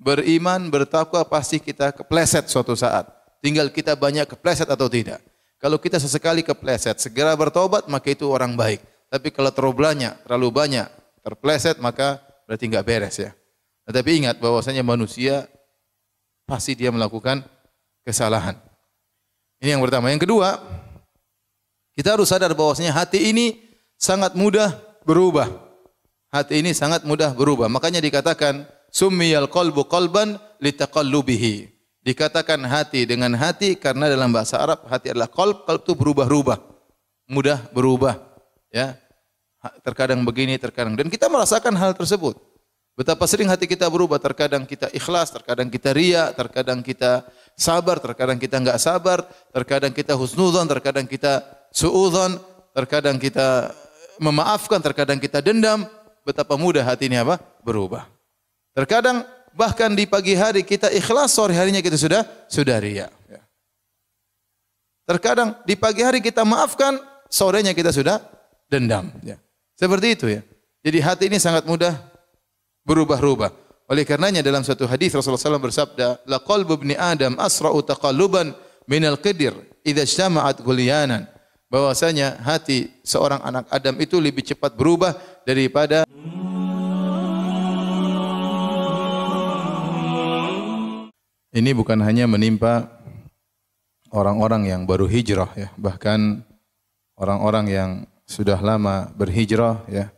beriman, bertakwa, pasti kita kepleset suatu saat. Tinggal kita banyak kepleset atau tidak. Kalau kita sesekali kepleset, segera bertobat, maka itu orang baik. Tapi kalau terlalu banyak terpleset, maka berarti enggak beres ya. Tetapi ingat bahwasanya manusia pasti dia melakukan kesalahan. Ini yang pertama. Yang kedua, kita harus sadar bahwasanya hati ini sangat mudah berubah. Hati ini sangat mudah berubah. Makanya dikatakan summiyal qalbu qalban litaqallubihi. Dikatakan hati dengan hati karena dalam bahasa Arab hati adalah qalb, qalb itu berubah-ubah. Mudah berubah, ya. Terkadang begini, terkadang, dan kita merasakan hal tersebut. Betapa sering hati kita berubah, terkadang kita ikhlas, terkadang kita riya, terkadang kita sabar, terkadang kita enggak sabar, terkadang kita husnudzon, terkadang kita suudzon, terkadang kita memaafkan, terkadang kita dendam. Betapa mudah hati ini apa? Berubah. Terkadang bahkan di pagi hari kita ikhlas, sore harinya kita sudah riya. Terkadang di pagi hari kita maafkan, sorenya kita sudah dendam. Seperti itu ya. Jadi hati ini sangat mudah berubah-ubah. Oleh karenanya dalam satu hadis Rasulullah SAW bersabda, la qalbu ibni Adam asra'u taqalluban minal qidir idza ijtama'at ghulyanan. Bahwasanya hati seorang anak Adam itu lebih cepat berubah daripada ini bukan hanya menimpa orang-orang yang baru hijrah ya, bahkan orang-orang yang sudah lama berhijrah ya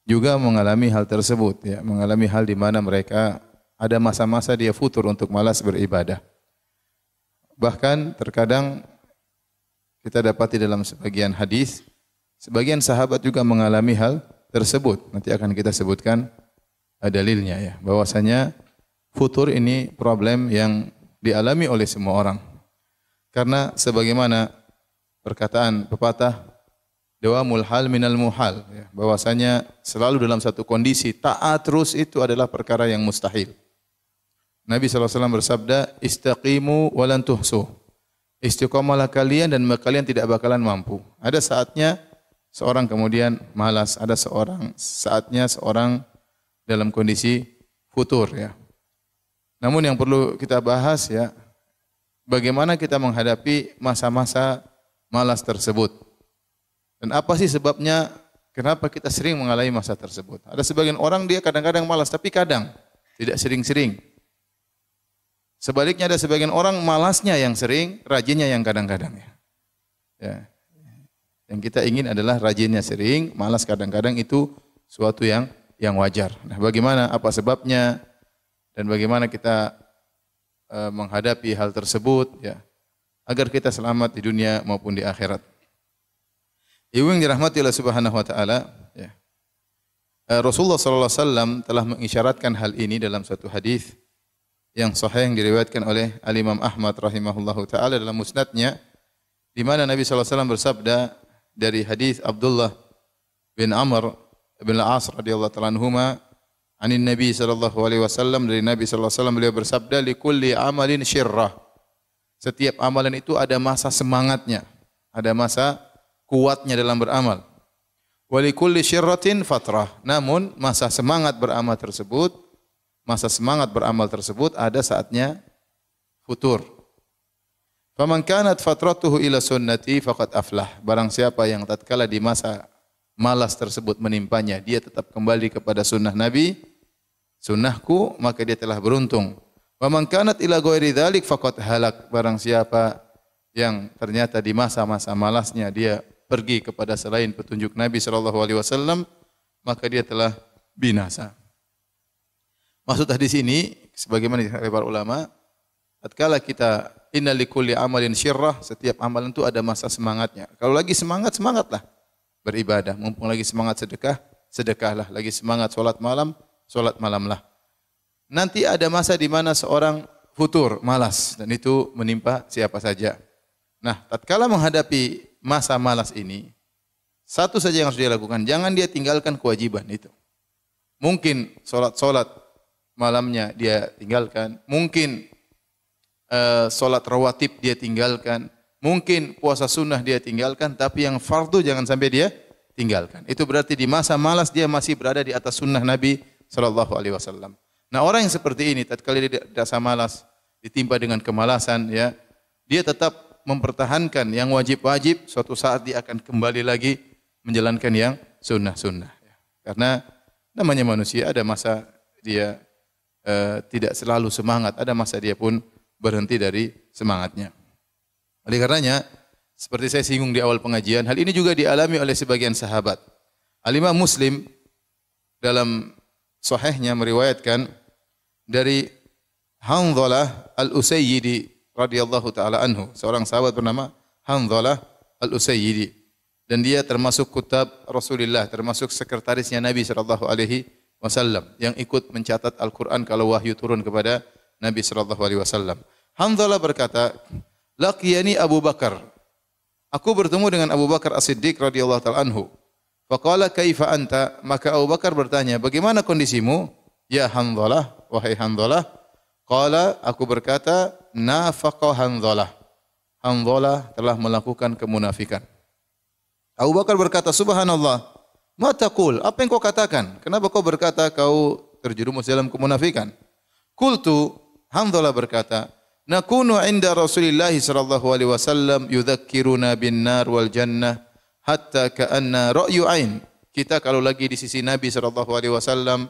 juga mengalami hal tersebut ya, mengalami hal di mana mereka ada masa-masa dia futur untuk malas beribadah. Bahkan terkadang kita dapati dalam sebagian hadis, sebagian sahabat juga mengalami hal tersebut. Nanti akan kita sebutkan dalilnya ya, bahwasanya futur ini problem yang dialami oleh semua orang. Karena sebagaimana perkataan pepatah, dawamul hal minal muhal, ya, bahwasanya selalu dalam satu kondisi taat terus itu adalah perkara yang mustahil. Nabi SAW bersabda, istaqimu walan tuhsuh. Istiqamalah kalian dan kalian tidak bakalan mampu. Ada saatnya seorang kemudian malas, ada saatnya seorang dalam kondisi futur ya. Namun yang perlu kita bahas ya, bagaimana kita menghadapi masa-masa malas tersebut. Dan apa sih sebabnya kenapa kita sering mengalami masa tersebut? Ada sebagian orang dia kadang-kadang malas, tapi kadang tidak sering-sering. Sebaliknya ada sebagian orang malasnya yang sering, rajinnya yang kadang-kadang ya. Ya. Yang kita ingin adalah rajinnya sering, malas kadang-kadang itu suatu yang wajar. Nah, bagaimana, apa sebabnya, dan bagaimana kita menghadapi hal tersebut ya, agar kita selamat di dunia maupun di akhirat. Ibu yang dirahmati Allah Subhanahu wa taala ya. Rasulullah sallallahu alaihi wasallam telah mengisyaratkan hal ini dalam satu hadis yang sahih yang diriwayatkan oleh Al-Imam Ahmad rahimahullahu taala dalam musnadnya, di mana Nabi sallallahu alaihi wasallam bersabda dari hadis Abdullah bin Amr bin Al-As radhiyallahu ta'ala anhuma, anin Nabi sallallahu alaihi wasallam, dari Nabi sallallahu alaihi wasallam beliau bersabda, likulli amalin syirrah. Setiap amalan itu ada masa semangatnya, ada masa kuatnya dalam beramal. Wa likulli syirratin fatrah. Namun masa semangat beramal tersebut ada saatnya futur. Faman kanat fatratuhu ila sunnati faqad aflah. Barang siapa yang tatkala di masa malas tersebut menimpanya, dia tetap kembali kepada sunnah Nabi, sunnahku, maka dia telah beruntung. Wa man kanat ila ghairi dzalik faqad halak. Barang siapa yang ternyata di masa-masa malasnya dia pergi kepada selain petunjuk Nabi sallallahu alaihi wasallam, maka dia telah binasa. Maksud hadis ini sebagaimana dikatakan oleh para ulama, tatkala kita inna likulli amalin syirrah, setiap amalan itu ada masa semangatnya. Kalau lagi semangat, semangatlah beribadah. Mumpung lagi semangat sedekah, sedekahlah. Lagi semangat salat malam, salat malamlah. Nanti ada masa di mana seorang futur, malas, dan itu menimpa siapa saja. Nah, tatkala menghadapi masa malas ini, satu saja yang harus dia lakukan, jangan dia tinggalkan kewajiban itu. Mungkin salat malamnya dia tinggalkan, mungkin salat rawatib dia tinggalkan, mungkin puasa sunnah dia tinggalkan, tapi yang fardu jangan sampai dia tinggalkan. Itu berarti di masa malas dia masih berada di atas sunnah Nabi sallallahu alaihi wasallam. Nah, orang yang seperti ini tatkala dia rasa malas, ditimpa dengan kemalasan ya, dia tetap mempertahankan yang wajib-wajib, suatu saat dia akan kembali lagi menjalankan yang sunnah-sunnah. Karena namanya manusia, ada masa dia tidak selalu semangat, ada masa dia pun berhenti dari semangatnya. Oleh karenanya, seperti saya singgung di awal pengajian, hal ini juga dialami oleh sebagian sahabat. Al-Imam Muslim dalam sahihnya meriwayatkan dari Hanzalah Al-Usayyidi radhiyallahu taala anhu, seorang sahabat bernama Hanzalah Al-Usayyidi, dan dia termasuk kutab Rasulullah, termasuk sekretarisnya Nabi sallallahu alaihi wasallam yang ikut mencatat Al-Qur'an kalau wahyu turun kepada Nabi sallallahu alaihi wasallam. Hanzalah berkata, "Laqiyani Abu Bakar." Aku bertemu dengan Abu Bakar As-Siddiq radhiyallahu taala anhu. Faqala kaifa anta? Maka Abu Bakar bertanya, "Bagaimana kondisimu?" "Ya Hanzalah, wahai Hanzalah." Qala, aku berkata, "Nafaqa Hanzalah." Hanzalah telah melakukan kemunafikan. Abu Bakar berkata, "Subhanallah, ma taqul? Apa yang kau katakan? Kenapa kau berkata kau terjerumus dalam kemunafikan?" Qultu, Hanzalah berkata, "Nakunu 'inda Rasulillah sallallahu alaihi wasallam yudzakkiruna bin nar wal jannah hatta ka'anna ra'yu 'ain." Kita kalau lagi di sisi Nabi sallallahu alaihi wasallam,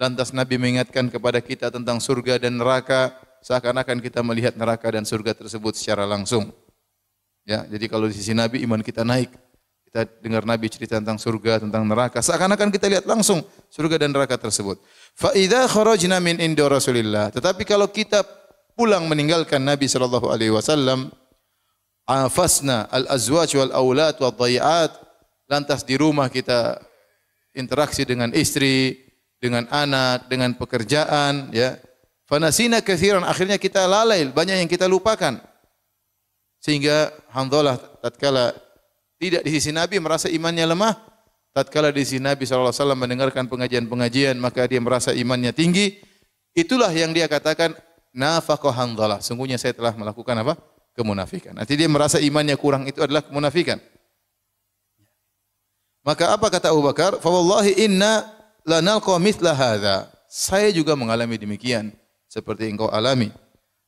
lantas Nabi mengingatkan kepada kita tentang surga dan neraka, seakan-akan kita melihat neraka dan surga tersebut secara langsung. Ya, jadi kalau di sisi Nabi iman kita naik. Kita dengar Nabi cerita tentang surga, tentang neraka, seakan-akan kita lihat langsung surga dan neraka tersebut. Fa idza kharajna min inda Rasulillah. Tetapi kalau kita pulang meninggalkan Nabi sallallahu alaihi wasallam, afasna al-azwaj wal aulad wad dhayi'at, lantas di rumah kita interaksi dengan istri, dengan anak, dengan pekerjaan, ya. Fanasina katsiran, akhirnya kita lalai, banyak yang kita lupakan. Sehingga Hanzalah tatkala tidak di sisi Nabi merasa imannya lemah, tatkala di sisi Nabi sallallahu alaihi wasallam mendengarkan pengajian-pengajian maka dia merasa imannya tinggi. Itulah yang dia katakan, nafaqa Hanzalah. Sungguhnya saya telah melakukan apa? Kemunafikan. Nanti dia merasa imannya kurang, itu adalah kemunafikan. Maka apa kata Abu Bakar? Fa wallahi inna lanalqa mithla hadza. Saya juga mengalami demikian seperti engkau alami.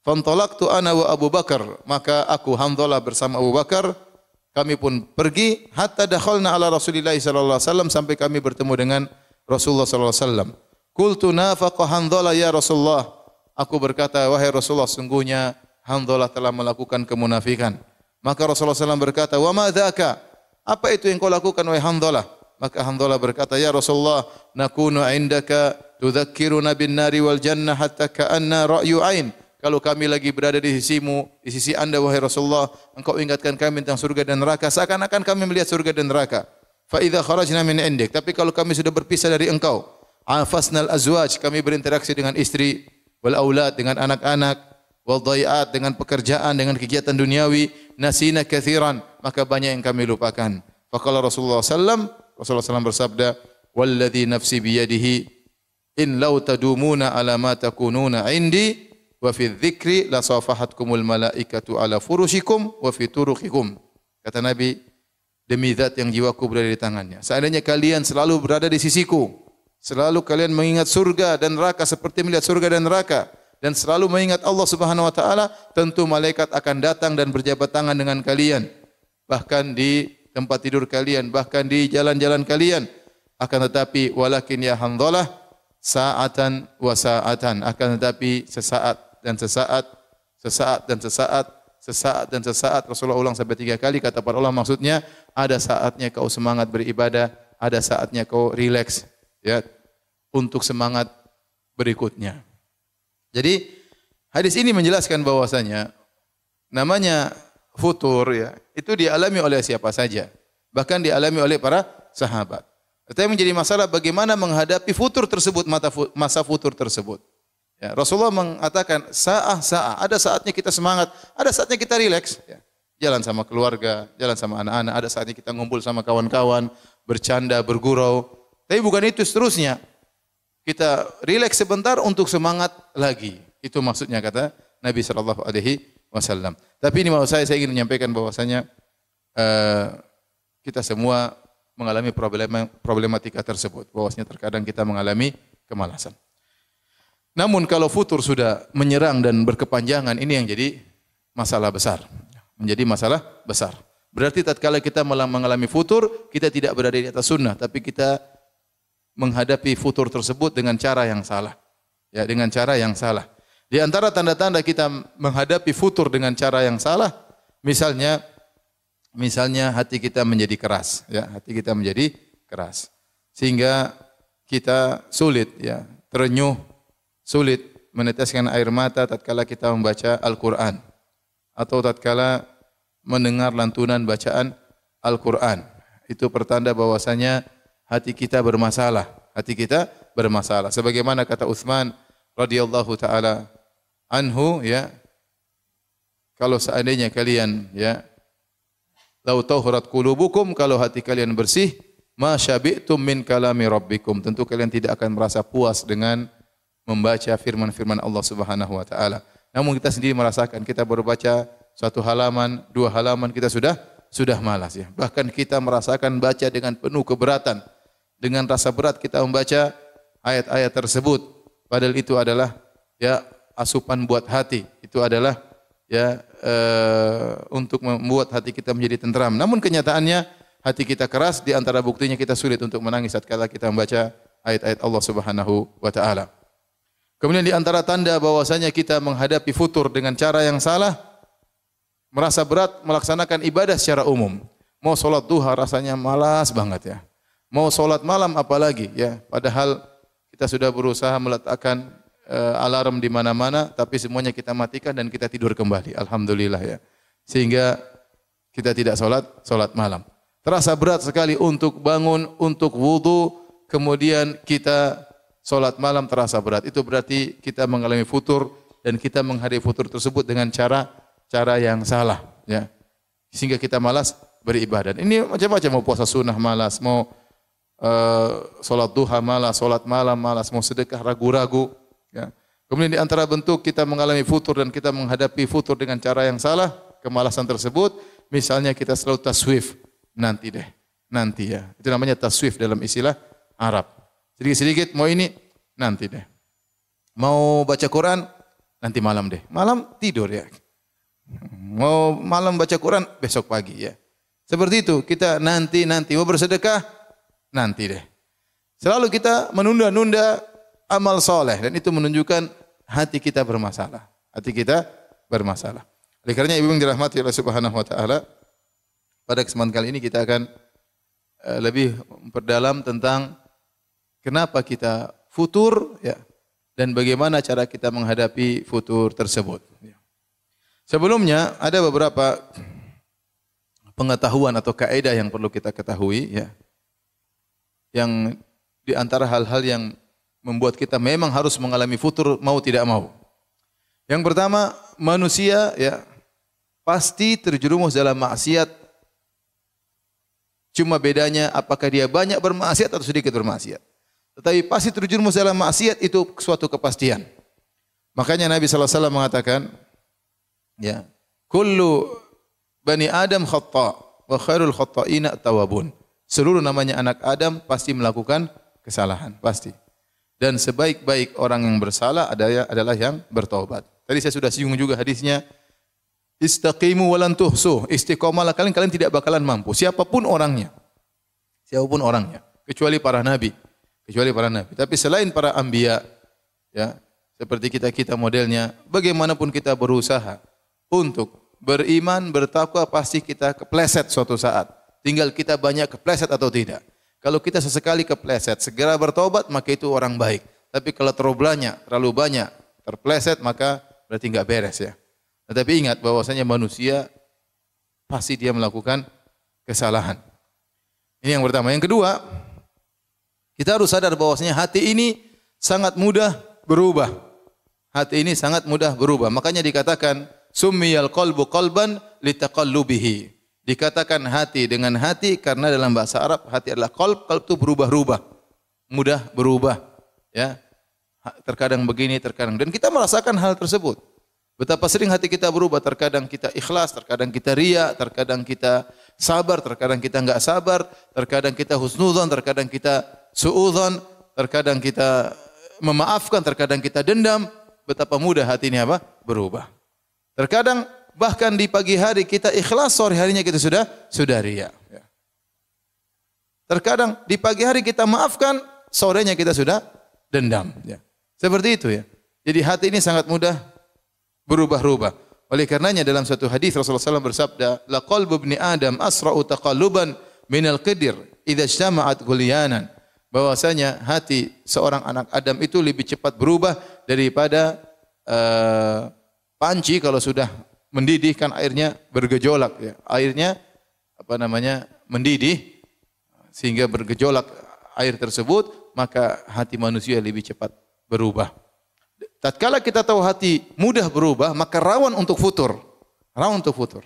Fantalaqtu ana wa Abu Bakar. Maka aku Hanzalah bersama Abu Bakar, kami pun pergi hatta dakhalna ala Rasulillah sallallahu alaihi wasallam, sampai kami bertemu dengan Rasulullah sallallahu alaihi wasallam. Qultu nafaqa Hanzalah ya Rasulullah. Aku berkata, wahai Rasulullah, sungguhnya Hanzalah telah melakukan kemunafikan. Maka Rasulullah SAW berkata, wa ma dzaka? Apa itu yang kau lakukan wahai Hanzalah? Maka Hanzalah berkata, ya Rasulullah, nakunu indaka tudzakkiruna bin nari wal jannah hatta ka'anna ra'yu ain. Kalau kami lagi berada di sisimu, di sisi Anda wahai Rasulullah, engkau ingatkan kami tentang surga dan neraka, seakan-akan kami melihat surga dan neraka. Fa idza kharajna min indik, tapi kalau kami sudah berpisah dari engkau, afasnal azwaj, kami berinteraksi dengan istri, wal aulad, dengan anak-anak, wal dhayi'at, dengan pekerjaan, dengan kegiatan duniawi, nasina katsiran, maka banyak yang kami lupakan. Faqala Rasulullah SAW bersabda, walladzi nafsi biyadihi in law tadumuna ala ma takununa indi wa fi dzikri la safahatkumul malaikatu ala furushikum wa fi turuqikum. Kata Nabi, demi zat yang jiwaku berada di tangannya, seandainya kalian selalu berada di sisiku, selalu kalian mengingat surga dan neraka seperti melihat surga dan neraka, dan selalu mengingat Allah Subhanahu wa taala, tentu malaikat akan datang dan berjabat tangan dengan kalian, bahkan di tempat tidur kalian, bahkan di jalan-jalan kalian. Akan tetapi walakin ya Hanzalah sa'atan wa sa'atan, akan tetapi sesaat dan sesaat, sesaat dan sesaat, sesaat dan sesaat. Rasulullah ulang sampai 3 kali. Kata para ulama maksudnya ada saatnya kau semangat beribadah, ada saatnya kau rileks, ya, untuk semangat berikutnya. Jadi hadis ini menjelaskan bahwasanya namanya futur, ya, itu dialami oleh siapa saja, bahkan dialami oleh para sahabat. Tetapi menjadi masalah bagaimana menghadapi futur tersebut, masa futur tersebut. Ya, Rasulullah mengatakan sa'ah, ada saatnya kita semangat, ada saatnya kita rileks, ya. Jalan sama keluarga, jalan sama anak-anak, ada saatnya kita ngumpul sama kawan-kawan, bercanda, bergurau. Tapi bukan itu seterusnya. Kita rileks sebentar untuk semangat lagi. Itu maksudnya kata Nabi sallallahu alaihi wasallam. Tapi ini mau saya ingin menyampaikan bahwasanya kita semua mengalami problematika tersebut. Bahwasanya terkadang kita mengalami kemalasan. Namun kalau futur sudah menyerang dan berkepanjangan, ini yang jadi masalah besar. Menjadi masalah besar. Berarti tatkala kita mengalami futur, kita tidak berada di atas sunnah, tapi kita menghadapi futur tersebut dengan cara yang salah. Ya, dengan cara yang salah. Di antara tanda-tanda kita menghadapi futur dengan cara yang salah, misalnya hati kita menjadi keras, ya, hati kita menjadi keras. Sehingga kita sulit, ya, terenyuh, sulit meneteskan air mata tatkala kita membaca Al-Qur'an atau tatkala mendengar lantunan bacaan Al-Qur'an. Itu pertanda bahwasanya hati kita bermasalah, hati kita bermasalah. Sebagaimana kata Utsman radhiyallahu taala anhu, ya, kalau seandainya kalian, ya, lau tahurat qulubukum, kalau hati kalian bersih, ma syabi'tum min kalami rabbikum, tentu kalian tidak akan merasa puas dengan membaca firman-firman Allah Subhanahu wa taala. Namun kita sendiri merasakan, kita baru baca satu halaman, dua halaman kita sudah malas, ya. Bahkan kita merasakan baca dengan penuh keberatan. Dengan rasa berat kita membaca ayat-ayat tersebut. Padahal itu adalah, ya, asupan buat hati. Itu adalah, ya, untuk membuat hati kita menjadi tenteram. Namun kenyataannya hati kita keras, di antara buktinya kita sulit untuk menangis tatkala kita membaca ayat-ayat Allah Subhanahu wa taala. Kemudian di antara tanda bahwasanya kita menghadapi futur dengan cara yang salah, merasa berat melaksanakan ibadah secara umum. Mau sholat duha rasanya malas banget, ya. Mau sholat malam apalagi, ya. Padahal kita sudah berusaha meletakkan alarm di mana-mana, tapi semuanya kita matikan dan kita tidur kembali. Alhamdulillah, ya. Sehingga kita tidak sholat malam. Terasa berat sekali untuk bangun, untuk wudu, kemudian kita sholat malam terasa berat. Itu berarti kita mengalami futur dan kita menghadapi futur tersebut dengan cara yang salah, ya. Sehingga kita malas beribadah. Ini macam-macam, mau puasa sunnah malas, mau sholat duha malas, sholat malam malas, mau sedekah ragu-ragu, ya. Kemudian di antara bentuk kita mengalami futur dan kita menghadapi futur dengan cara yang salah, kemalasan tersebut, misalnya kita selalu taswif, nanti deh, nanti, ya. Itu namanya taswif dalam istilah Arab. Sedikit-sedikit mau ini, nanti deh. Mau baca Quran, nanti malam deh. Malam tidur, ya. Mau malam baca Quran, besok pagi, ya. Seperti itu, kita nanti, mau bersedekah, nanti deh. Selalu kita menunda-nunda amal soleh, dan itu menunjukkan hati kita bermasalah. Hati kita bermasalah. Oleh karenanya ibu yang dirahmati Allah Subhanahu wa taala, pada kesempatan kali ini kita akan lebih memperdalam tentang kenapa kita futur, ya, dan bagaimana cara kita menghadapi futur tersebut. Sebelumnya ada beberapa pengetahuan atau kaidah yang perlu kita ketahui, ya. Yang di antara hal-hal yang membuat kita memang harus mengalami futur mau tidak mau. Yang pertama, manusia, ya, pasti terjerumus dalam maksiat. Cuma bedanya apakah dia banyak bermaksiat atau sedikit bermaksiat. Tetapi pasti terjerumus dalam maksiat, itu suatu kepastian. Makanya Nabi sallallahu alaihi wasallam mengatakan, ya, kullu bani Adam khata' wa khairul khata'ina at-tawwabun. Seluruh namanya anak Adam pasti melakukan kesalahan, pasti. Dan sebaik-baik orang yang bersalah adalah yang bertaubat. Tadi saya sudah singgung juga hadisnya, istaqimu wa lan tuhsu. Istiqomalah kalian tidak bakalan mampu, siapapun orangnya. Siapapun orangnya, kecuali para nabi. Tapi selain para anbiya, ya, seperti kita modelnya, bagaimanapun kita berusaha untuk beriman, bertakwa, pasti kita kepleset suatu saat. Tinggal kita banyak kepleset atau tidak. Kalau kita sesekali kepleset, segera bertobat, maka itu orang baik. Tapi kalau terlalu banyak terpleset, maka berarti enggak beres, ya. Tetapi ingat bahwasanya manusia pasti dia melakukan kesalahan. Ini yang pertama. Yang kedua, kita harus sadar bahwasanya hati ini sangat mudah berubah. Hati ini sangat mudah berubah. Makanya dikatakan summiyal qalbu qalban litaqallubihi. Dikatakan hati dengan hati karena dalam bahasa Arab hati adalah qalb, qalb itu berubah-ubah. Mudah berubah, ya. Terkadang begini, terkadang, dan kita merasakan hal tersebut. Betapa sering hati kita berubah, terkadang kita ikhlas, terkadang kita riya, terkadang kita sabar, terkadang kita enggak sabar, terkadang kita husnudzon, terkadang kita suudzon, terkadang kita memaafkan, terkadang kita dendam, betapa mudah hati ini apa? Berubah. Terkadang bahkan di pagi hari kita ikhlas, sore harinya kita sudah riya. Terkadang di pagi hari kita maafkan, sorenya kita sudah dendam. Seperti itu ya. Jadi hati ini sangat mudah berubah-ubah. Oleh karenanya dalam satu hadis Rasulullah SAW bersabda, "La qalbu ibni Adam asra'u taqalluban minal qidir idza ijtama'at ghulyanan." Bahwasanya hati seorang anak Adam itu lebih cepat berubah daripada panci kalau sudah mendidih kan airnya bergejolak ya. Airnya mendidih sehingga bergejolak air tersebut, maka hati manusia lebih cepat berubah. Tatkala kita tahu hati mudah berubah, maka rawan untuk futur. Rawan untuk futur.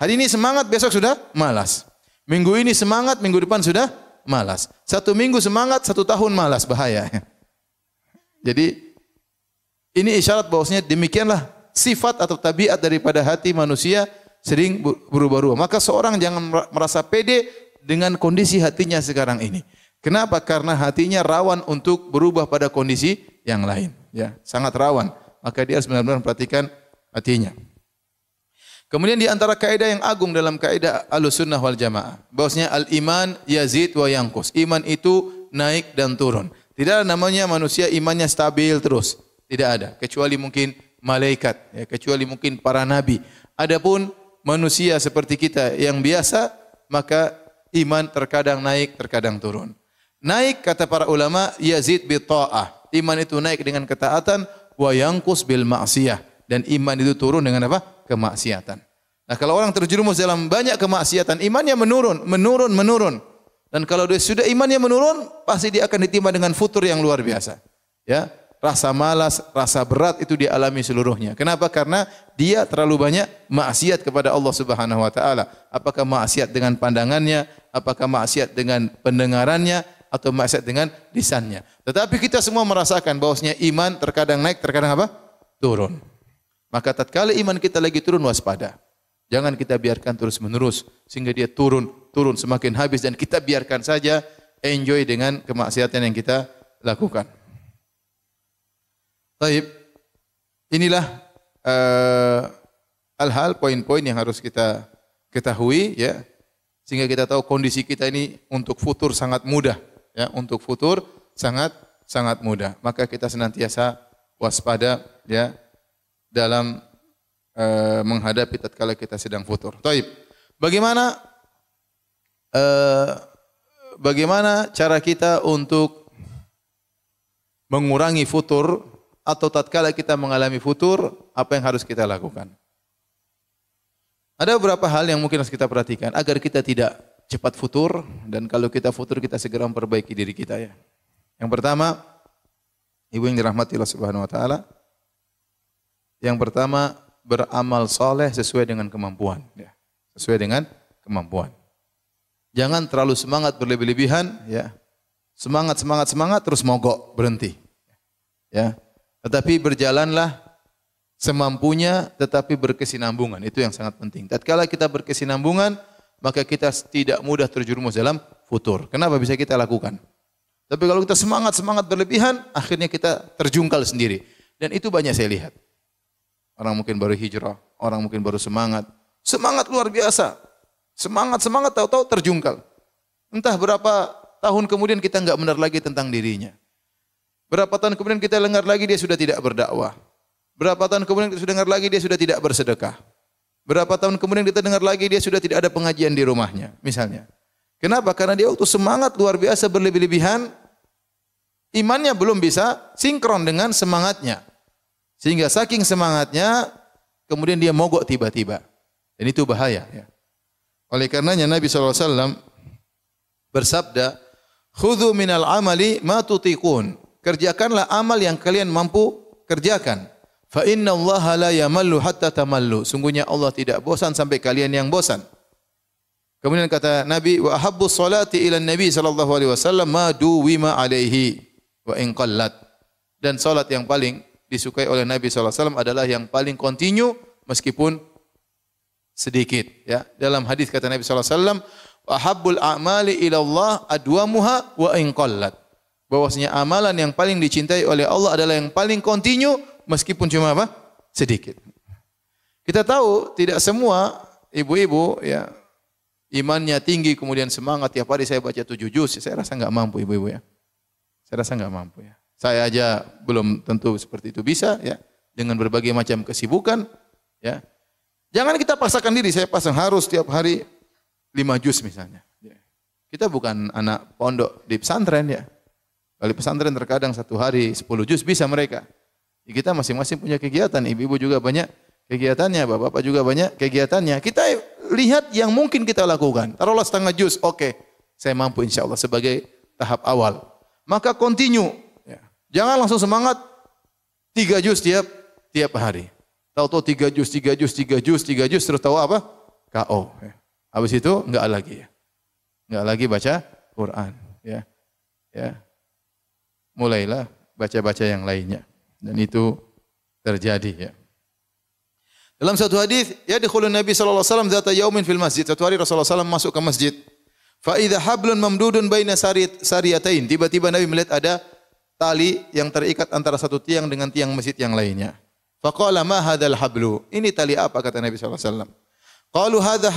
Hari ini semangat, besok sudah malas. Minggu ini semangat, minggu depan sudah malas. 1 minggu semangat, 1 tahun malas, bahaya. Jadi ini isyarat bahwasanya demikianlah sifat atau tabiat daripada hati manusia sering berubah-ubah. Maka seorang jangan merasa pede dengan kondisi hatinya sekarang ini. Kenapa? Karena hatinya rawan untuk berubah pada kondisi yang lain. Ya, sangat rawan. Maka dia harus benar-benar perhatikan hatinya. Kemudian di antara kaidah yang agung dalam kaidah Ahlussunnah wal Jamaah, bahwasanya al-iman yazid wa yanqus. Iman itu naik dan turun. Tidak ada namanya manusia imannya stabil terus. Tidak ada, kecuali mungkin malaikat, ya, kecuali mungkin para nabi. Adapun manusia seperti kita yang biasa, maka iman terkadang naik, terkadang turun. Naik kata para ulama yazid bi ta'ah. Iman itu naik dengan ketaatan, wa yanqus bil ma'siyah, dan iman itu turun dengan apa? Kemaksiatan. Nah, kalau orang terjerumus dalam banyak kemaksiatan, imannya menurun. Dan kalau dia sudah imannya menurun, pasti dia akan ditimpa dengan futur yang luar biasa. Ya, rasa malas, rasa berat itu dia alami seluruhnya. Kenapa? Karena dia terlalu banyak maksiat kepada Allah Subhanahu wa taala. Apakah maksiat dengan pandangannya, apakah maksiat dengan pendengarannya, atau maksiat dengan lisannya. Tetapi kita semua merasakan bahwasanya iman terkadang naik, terkadang apa? Turun. Maka tatkala iman kita lagi turun, waspada. Jangan kita biarkan terus-menerus sehingga dia turun semakin habis, dan kita biarkan saja enjoy dengan kemaksiatan yang kita lakukan. Baik. Inilah hal-hal, poin-poin yang harus kita ketahui ya, sehingga kita tahu kondisi kita ini untuk futur sangat mudah. Ya, untuk futur sangat mudah. Maka kita senantiasa waspada ya dalam menghadapi tatkala kita sedang futur. Taib. Bagaimana cara kita untuk mengurangi futur, atau tatkala kita mengalami futur, apa yang harus kita lakukan? Ada beberapa hal yang mungkin harus kita perhatikan agar kita tidak cepat futur, dan kalau kita futur kita segera memperbaiki diri kita ya. Yang pertama, ibu yang dirahmati Allah Subhanahu wa taala, yang pertama beramal soleh sesuai dengan kemampuan ya. Sesuai dengan kemampuan. Jangan terlalu semangat berlebih-lebihan ya. Semangat terus mogok, berhenti. Ya. Tetapi berjalanlah semampunya tetapi berkesinambungan. Itu yang sangat penting. Tatkala kita berkesinambungan, maka kita tidak mudah terjerumus dalam futur. Kenapa bisa kita lakukan? Tapi kalau kita semangat berlebihan, akhirnya kita terjungkal sendiri. Dan itu banyak saya lihat. Orang mungkin baru hijrah, orang mungkin baru semangat luar biasa. Semangat tahu-tahu terjungkal. Entah berapa tahun kemudian kita enggak benar lagi tentang dirinya. Berapa tahun kemudian kita dengar lagi dia sudah tidak berdakwah. Berapa tahun kemudian kita sudah dengar lagi dia sudah tidak bersedekah. Berapa tahun kemudian kita dengar lagi dia sudah tidak ada pengajian di rumahnya, misalnya. Kenapa? Karena dia waktu semangat luar biasa berlebih-lebihan, imannya belum bisa sinkron dengan semangatnya. Sehingga saking semangatnya, kemudian dia mogok tiba-tiba. Dan itu bahaya. Ya. Oleh karenanya Nabi SAW bersabda, "Khudhu minal amali ma tutiqun." Kerjakanlah amal yang kalian mampu kerjakan. Fa inna Allah la yamallu hatta tamallu. Sungguhnya Allah tidak bosan sampai kalian yang bosan. Kemudian kata Nabi, wa ahabbu salati ila Nabi sallallahu alaihi wasallam ma duwima alaihi wa in qallat. Dan salat yang paling disukai oleh Nabi sallallahu alaihi wasallam adalah yang paling kontinu meskipun sedikit ya. Dalam hadis kata Nabi sallallahu alaihi wasallam, wa ahabbul a'mali ila Allah adwamuha wa in qallat. bahwasanya amalan yang paling dicintai oleh Allah adalah yang paling kontinu meskipun cuma apa? Sedikit. Kita tahu tidak semua ibu-ibu ya imannya tinggi kemudian semangat tiap hari saya baca 7 juz. Saya rasa enggak mampu ibu-ibu ya. Saya rasa enggak mampu ya. Saya aja belum tentu seperti itu bisa ya dengan berbagai macam kesibukan ya. Jangan kita paksakan diri, saya pasang harus tiap hari 5 juz misalnya. Kita bukan anak pondok di pesantren ya. Kalau pesantren terkadang 1 hari 10 juz bisa mereka. Kita masing-masing punya kegiatan, ibu-ibu juga banyak kegiatannya, bapak-bapak juga banyak kegiatannya. Kita lihat yang mungkin kita lakukan. Taruhlah setengah juz, oke. Saya mampu insya Allah sebagai tahap awal. Maka continue. Ya. Jangan langsung semangat 3 juz tiap hari. Tahu-tahu 3 juz, 3 juz, 3 juz, 3 juz, terus tahu apa? KO. Ya. Habis itu enggak lagi ya. Enggak lagi baca Quran. Ya. Ya. Mulailah baca-baca yang lainnya. Dan itu terjadi ya. Dalam satu hadis, ya dikhulun Nabi sallallahu alaihi wasallam zata yaumin fil masjid. Satu hari Rasulullah SAW masuk ke masjid. Fa idza hablun mamdudun baina sariyatain. Tiba-tiba Nabi melihat ada tali yang terikat antara satu tiang dengan tiang masjid yang lainnya. Faqala ma hadzal hablu? Ini tali apa kata Nabi sallallahu alaihi wasallam? Qalu hadza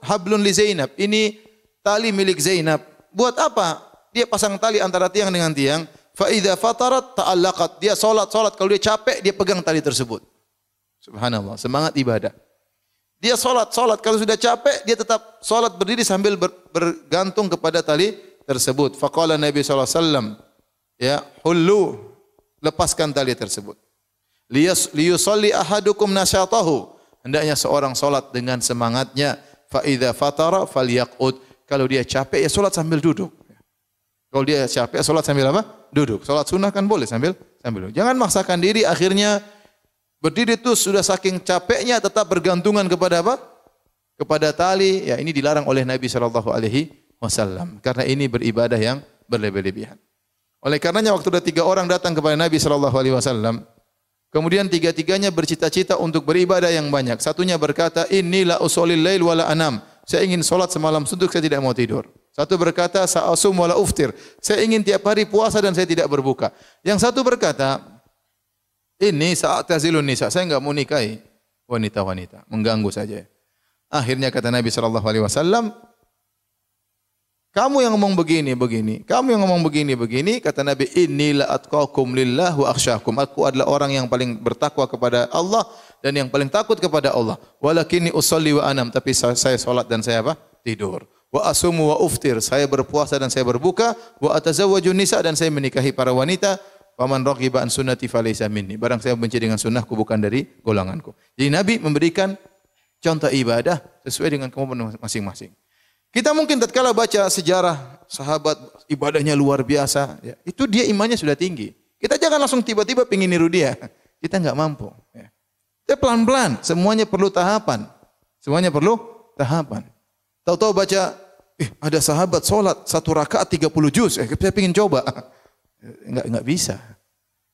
hablun li Zainab. Ini tali milik Zainab. Buat apa? Dia pasang tali antara tiang dengan tiang. Fa idza fatarat ta'allaqat. Dia salat kalau dia capek dia pegang tali tersebut. Subhanallah, semangat ibadah. Dia salat kalau sudah capek dia tetap salat berdiri sambil bergantung kepada tali tersebut. Faqala Nabi sallallahu alaihi wasallam, ya, hullu, lepaskan tali tersebut. Liyusalli ahadukum nasyatahu. Hendaknya seorang salat dengan semangatnya. Fa idza fatara falyaqud. Kalau dia capek ya salat sambil duduk. Kalau dia capek salat sambil apa? Duduk. Salat sunnah kan boleh sambil duduk. Jangan maksakan diri akhirnya berdiri itu sudah saking capeknya tetap bergantungan kepada apa? Kepada tali. Ya ini dilarang oleh Nabi sallallahu alaihi wasallam karena ini beribadah yang berlebih-lebihan. Oleh karenanya waktu ada 3 orang datang kepada Nabi sallallahu alaihi wasallam, kemudian 3-tiganya bercita-cita untuk beribadah yang banyak. Satunya berkata, "Innila usholil lail wala anam." Saya ingin salat semalam suntuk, saya tidak mau tidur. Satu berkata, "Sa'asum wala uftir." Saya ingin tiap hari puasa dan saya tidak berbuka. Yang satu berkata, "Ini sa'atazilun nisa." Saya enggak mau nikahi wanita-wanita, mengganggu saja. Akhirnya kata Nabi sallallahu alaihi wasallam, "Kamu yang ngomong begini, kamu yang ngomong begini, kata Nabi, "Innila atqakum lillah wa akhsyakum." Aku adalah orang yang paling bertakwa kepada Allah dan yang paling takut kepada Allah. Walakinni usolli wa anam, tapi saya salat dan saya apa? Tidur. Wa asumu wa uftir, saya berpuasa dan saya berbuka. Wa atazawwajun nisa, dan saya menikahi para wanita. Faman raghiba an sunnati falaysa minni. Barang saya benci dengan sunnahku bukan dari golonganku. Jadi Nabi memberikan contoh ibadah sesuai dengan kemampuan masing-masing. Kita mungkin tatkala baca sejarah sahabat ibadahnya luar biasa, ya, itu dia imannya sudah tinggi. Kita jangan langsung tiba-tiba pengin niru dia. Kita enggak mampu. Ya. Kita pelan-pelan, semuanya perlu tahapan. Tahu-tahu baca, ada sahabat sholat 1 rakaat 30 juz. Saya pengen coba. Enggak bisa.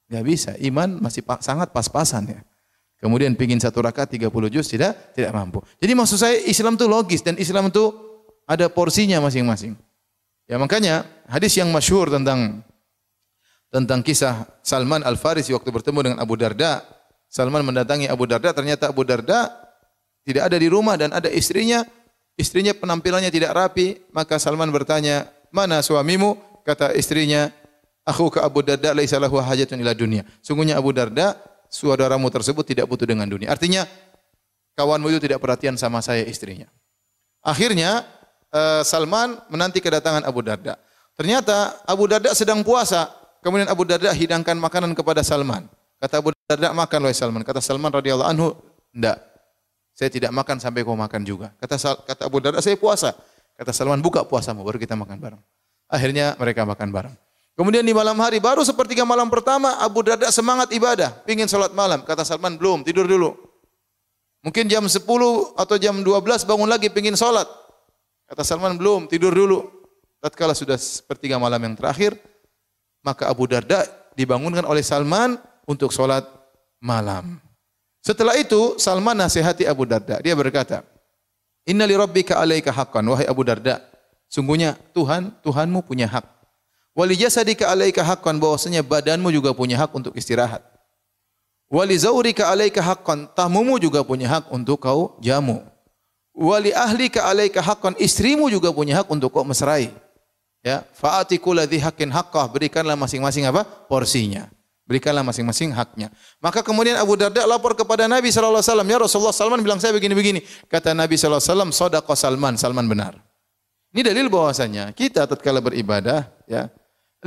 Enggak bisa. Iman masih sangat pas-pasan ya. Kemudian pengin 1 rakaat 30 juz tidak mampu. Jadi maksud saya Islam itu logis dan Islam itu ada porsinya masing-masing. Ya makanya hadis yang masyhur tentang kisah Salman Al-Farisi waktu bertemu dengan Abu Darda. Salman mendatangi Abu Darda, ternyata Abu Darda tidak ada di rumah dan ada istrinya. Istrinya penampilannya tidak rapi, maka Salman bertanya, "Mana suamimu?" Kata istrinya, "Akhuka Abu Darda laisa lahu hajatun ila dunya." Sungguhnya Abu Darda, saudaramu tersebut tidak butuh dengan dunia. Artinya kawanmu itu tidak perhatian sama saya istrinya. Akhirnya Salman menanti kedatangan Abu Darda. Ternyata Abu Darda sedang puasa. Kemudian Abu Darda hidangkan makanan kepada Salman. Kata Abu Darda, "Makan wahai Salman." Kata Salman radhiyallahu anhu, "Enggak. Saya tidak makan sampai kau makan juga." Kata Abu Darda, "Saya puasa." Kata Salman, "Buka puasamu baru kita makan bareng." Akhirnya mereka makan bareng. Kemudian di malam hari baru sepertiga malam pertama Abu Darda semangat ibadah, pingin salat malam. Kata Salman, "Belum, tidur dulu." Mungkin jam 10 atau jam 12 bangun lagi pingin salat. Kata Salman, "Belum, tidur dulu." Tatkala sudah sepertiga malam yang terakhir, maka Abu Darda dibangunkan oleh Salman untuk salat malam. Setelah itu Salman nasihati Abu Darda. Dia berkata, "Inna li rabbika 'alaika haqqan." Wahai Abu Darda, sungguhnya Tuhanmu punya hak. Wa li jasadika 'alaika haqqan, bahwasanya badanmu juga punya hak untuk istirahat. Wa li zawrika 'alaika haqqan, tamumu juga punya hak untuk kau jamu. Wa li ahlika 'alaika haqqan, istrimu juga punya hak untuk kau mesrai. Ya, fa'ati kulli dzi haqqin haqqah, berikanlah masing-masing apa? Porsinya. Berikanlah masing-masing haknya. Maka kemudian Abu Darda lapor kepada Nabi sallallahu alaihi wasallam, "Ya Rasulullah, Salman bilang saya begini-begini." Kata Nabi sallallahu alaihi wasallam, "Shadaqa Salman, Salman benar." Ini dalil bahwasanya kita tatkala beribadah, ya,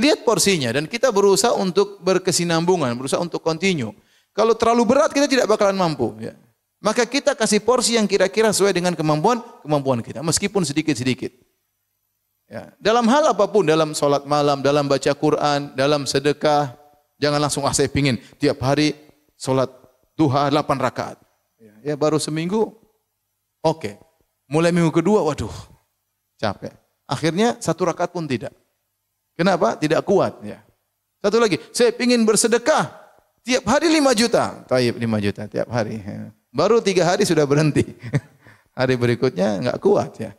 lihat porsinya dan kita berusaha untuk berkesinambungan, berusaha untuk continue. Kalau terlalu berat kita tidak bakalan mampu, ya. Maka kita kasih porsi yang kira-kira sesuai dengan kemampuan kita, meskipun sedikit-sedikit. Ya, dalam hal apapun, dalam salat malam, dalam baca Quran, dalam sedekah, jangan langsung saya pingin tiap hari salat duha 8 rakaat. Ya baru seminggu, oke. Mulai minggu kedua, waduh, capek. Akhirnya 1 rakaat pun tidak. Kenapa? Tidak kuat. Ya. Satu lagi, saya pingin bersedekah tiap hari 5 juta. Taib 5 juta tiap hari. Ya. Baru 3 hari sudah berhenti. Hari berikutnya enggak kuat. Ya.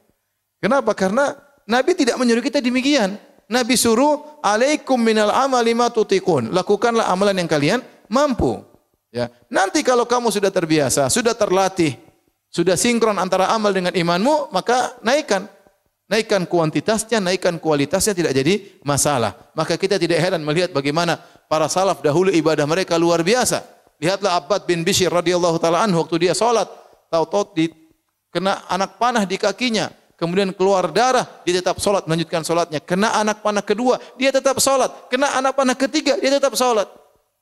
Kenapa? Karena Nabi tidak menyuruh kita demikian. Nabi suruh, alaikum minal amali ma tutiqun. Lakukanlah amalan yang kalian mampu. Ya. Nanti kalau kamu sudah terbiasa, sudah terlatih, sudah sinkron antara amal dengan imanmu, maka naikkan. Naikkan kuantitasnya, naikkan kualitasnya, tidak jadi masalah. Maka kita tidak heran melihat bagaimana para salaf dahulu ibadah mereka luar biasa. Lihatlah Abbad bin Bishr radhiyallahu taala anhu waktu dia salat, tahu-tahu kena anak panah di kakinya. Kemudian keluar darah, dia tetap sholat, melanjutkan sholatnya. Kena anak panah kedua, dia tetap sholat. Kena anak panah ketiga, dia tetap sholat.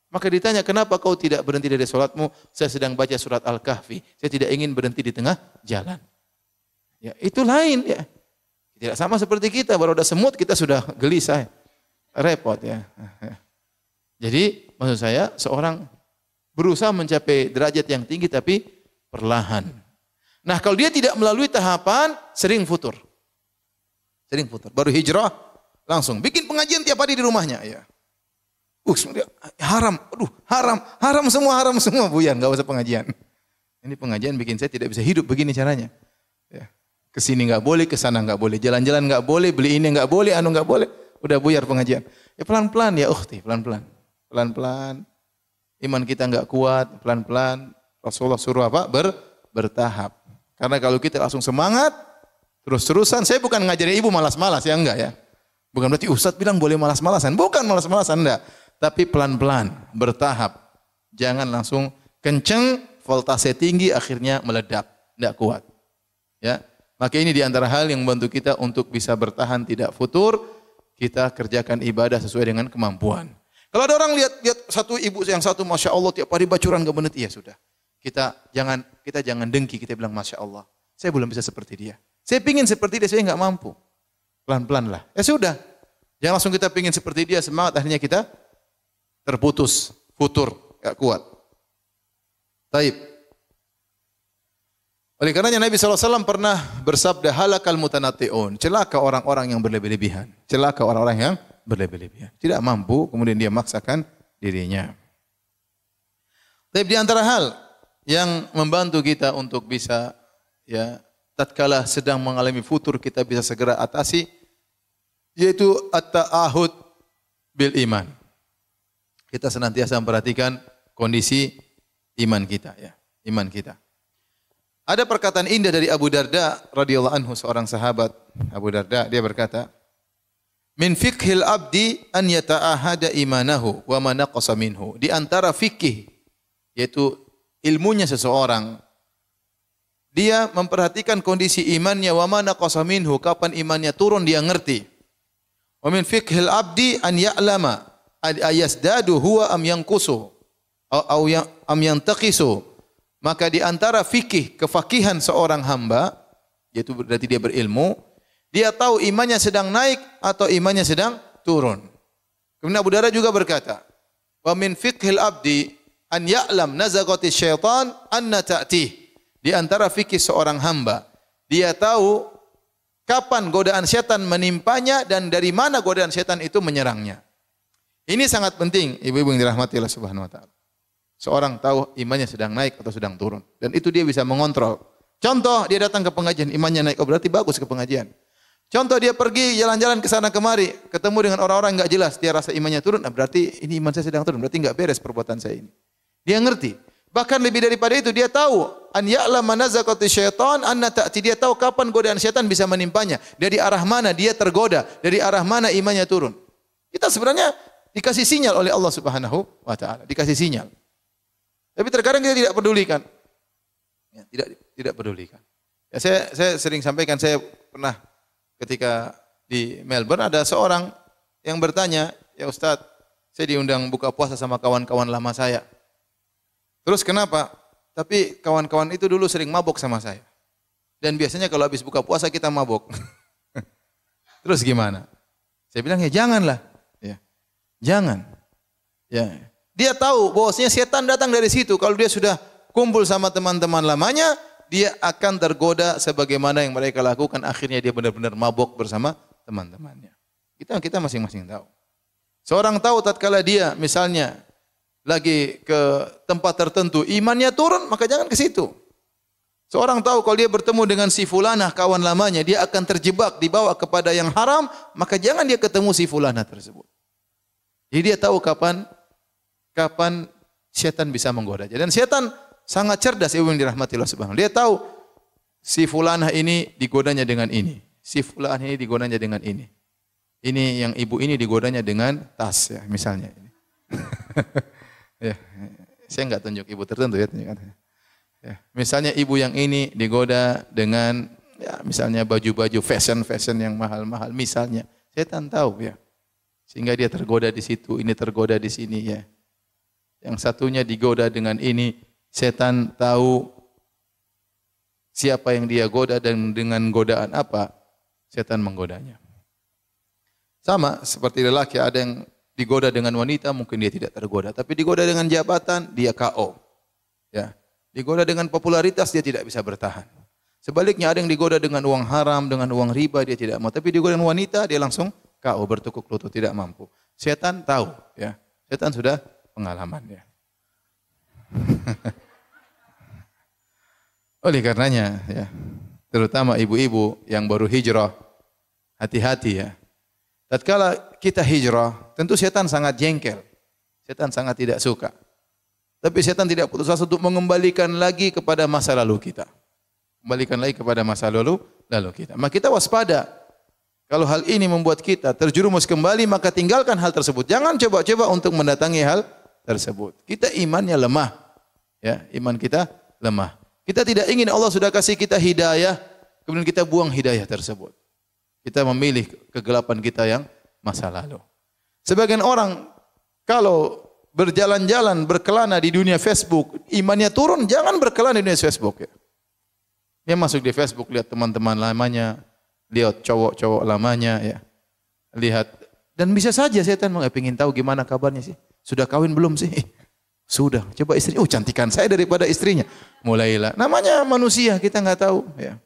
Maka ditanya, kenapa kau tidak berhenti dari sholatmu? Saya sedang baca surat Al-Kahfi. Saya tidak ingin berhenti di tengah jalan. Ya, itu lain. Ya. Tidak sama seperti kita, baru ada semut, kita sudah gelisah. Repot ya. Jadi, maksud saya, seorang berusaha mencapai derajat yang tinggi, tapi perlahan. Nah, kalau dia tidak melalui tahapan, sering futur. Sering futur. Baru hijrah, langsung bikin pengajian tiap hari di rumahnya. Ya. Haram. Aduh, haram semua, Buya, enggak usah pengajian. Ini pengajian bikin saya tidak bisa hidup begini caranya. Ya. Kesini enggak boleh, kesana enggak boleh, jalan-jalan enggak boleh, beli ini enggak boleh, anu enggak boleh. Udah buyar pengajian. Ya pelan-pelan ya, pelan-pelan. Pelan-pelan. Iman kita enggak kuat, pelan-pelan. Rasulullah suruh apa? Bertahap. Karena kalau kita langsung semangat, terus-terusan, saya bukan ngajarin ibu malas-malas, ya enggak ya. Bukan berarti Ustadz bilang boleh malas-malasan. Bukan malas-malasan, enggak. Tapi pelan-pelan, bertahap. Jangan langsung kenceng, voltase tinggi, akhirnya meledak. Enggak kuat. Ya. Maka ini diantara hal yang membantu kita untuk bisa bertahan, tidak futur. Kita kerjakan ibadah sesuai dengan kemampuan. Kalau ada orang lihat satu ibu yang satu, Masya Allah, tiap hari bacuran gak bener, iya sudah. Kita jangan dengki, kita bilang Masya Allah, saya belum bisa seperti dia. Saya pingin seperti dia, saya enggak mampu. Pelan-pelan lah. Ya sudah. Jangan langsung kita pingin seperti dia, semangat, akhirnya kita terputus, futur, enggak kuat. Taib. Oleh karenanya Nabi SAW pernah bersabda, halakal mutanatti'un. Celaka orang-orang yang berlebih-lebihan. Celaka orang-orang yang berlebih-lebihan. Tidak mampu, kemudian dia memaksakan dirinya. Tapi di antara hal yang membantu kita untuk bisa, ya, tatkala sedang mengalami futur kita bisa segera atasi, yaitu at-ta'ahud bil iman. Kita senantiasa memperhatikan kondisi iman kita, ya, iman kita. Ada perkataan indah dari Abu Darda radhiyallahu anhu, seorang sahabat. Abu Darda, dia berkata, min fiqhil abdi an yata'ahada imanahu wa ma naqasa minhu. Di antara fikih, yaitu ilmunya seseorang, dia memperhatikan kondisi imannya, wa ma naqasa minhu, kapan imannya turun dia ngerti. Wa min fiqhil abdi an ya'lama ayasdadu huwa am yanqusu am yantaqisu. Maka di antara fikih, kefakihan seorang hamba, yaitu berarti dia berilmu, dia tahu imannya sedang naik atau imannya sedang turun. Kemudian Abu Darda juga berkata, wa min fiqhil abdi an ya'lam nazagati syaitan anna ta'tih. Di antara fikih seorang hamba, dia tahu kapan godaan setan menimpanya dan dari mana godaan setan itu menyerangnya. Ini sangat penting, ibu-ibu yang dirahmati Allah Subhanahu wa taala. Seorang tahu imannya sedang naik atau sedang turun. Dan itu dia bisa mengontrol. Contoh, dia datang ke pengajian, imannya naik, oh berarti bagus ke pengajian. Contoh dia pergi jalan-jalan ke sana kemari, ketemu dengan orang-orang enggak jelas, dia rasa imannya turun, nah berarti ini iman saya sedang turun, berarti enggak beres perbuatan saya ini. Dia ngerti. Bahkan lebih daripada itu, dia tahu an ya'lama nazaqati syaitan anna ta'ti, dia tahu kapan godaan syaitan bisa menimpanya, dari arah mana dia tergoda, dari arah mana imannya turun. Kita sebenarnya dikasih sinyal oleh Allah Subhanahu wa taala, dikasih sinyal. Tapi terkadang kita tidak pedulikan. Ya, tidak pedulikan. Ya, saya sering sampaikan, saya pernah ketika di Melbourne ada seorang yang bertanya, "Ya Ustadz, saya diundang buka puasa sama kawan-kawan lama saya. Terus kenapa? Tapi kawan-kawan itu dulu sering mabok sama saya. Dan biasanya kalau habis buka puasa kita mabok." Terus gimana? Saya bilang, "Ya janganlah." Ya. Jangan. Ya. Dia tahu bahwasanya setan datang dari situ. Kalau dia sudah kumpul sama teman-teman lamanya, dia akan tergoda sebagaimana yang mereka lakukan. Akhirnya dia benar-benar mabok bersama teman-temannya. Kita masing-masing tahu. Seorang tahu tatkala dia misalnya lagi ke tempat tertentu, imannya turun, maka jangan ke situ. Seorang tahu kalau dia bertemu dengan si fulanah kawan lamanya, dia akan terjebak dibawa kepada yang haram, maka jangan dia ketemu si fulanah tersebut. Jadi dia tahu kapan setan bisa menggoda. Dan setan sangat cerdas, ibu yang dirahmati Allah Subhanahu. Dia tahu si fulanah ini digodanya dengan ini, si fulanah ini digodanya dengan ini. Ini yang ibu ini digodanya dengan tas ya, misalnya ini. Ya, saya enggak tunjuk ibu tertentu ya, ya. Misalnya ibu yang ini digoda dengan ya misalnya baju-baju fashion yang mahal-mahal misalnya. Setan tahu ya. Sehingga dia tergoda di situ, ini tergoda di sini ya. Yang satunya digoda dengan ini, setan tahu siapa yang dia goda dan dengan godaan apa setan menggodanya. Sama seperti lelaki, ada yang digoda dengan wanita, mungkin dia tidak tergoda, tapi digoda dengan jabatan, dia KO. Ya. Digoda dengan popularitas, dia tidak bisa bertahan. Sebaliknya ada yang digoda dengan uang haram, dengan uang riba, dia tidak mau, tapi digoda dengan wanita, dia langsung KO, bertukuk lutut, tidak mampu. Setan tahu, ya. Setan sudah pengalaman ya. Oleh karenanya ya, terutama ibu-ibu yang baru hijrah, hati-hati ya. Tatkala kita hijrah, tentu setan sangat jengkel. Setan sangat tidak suka. Tapi setan tidak putus asa untuk mengembalikan lagi kepada masa lalu kita. Kembalikan lagi kepada masa lalu kita. Maka kita waspada. Kalau hal ini membuat kita terjerumus kembali, maka tinggalkan hal tersebut. Jangan coba-coba untuk mendatangi hal tersebut. Kita imannya lemah. Ya, iman kita lemah. Kita tidak ingin Allah sudah kasih kita hidayah, kemudian kita buang hidayah tersebut. Kita memilih kegelapan kita yang masa lalu. Sebagian orang kalau berjalan-jalan, berkelana di dunia Facebook, imannya turun, jangan berkelana di dunia Facebook. Ya. Dia masuk di Facebook, lihat teman-teman lamanya, lihat cowok-cowok lamanya, ya. Lihat. Dan bisa saja setan ingin tahu gimana kabarnya sih. Sudah kawin belum sih? Sudah. Coba istri, cantikan saya daripada istrinya. Mulailah. Namanya manusia, kita nggak tahu. Ya.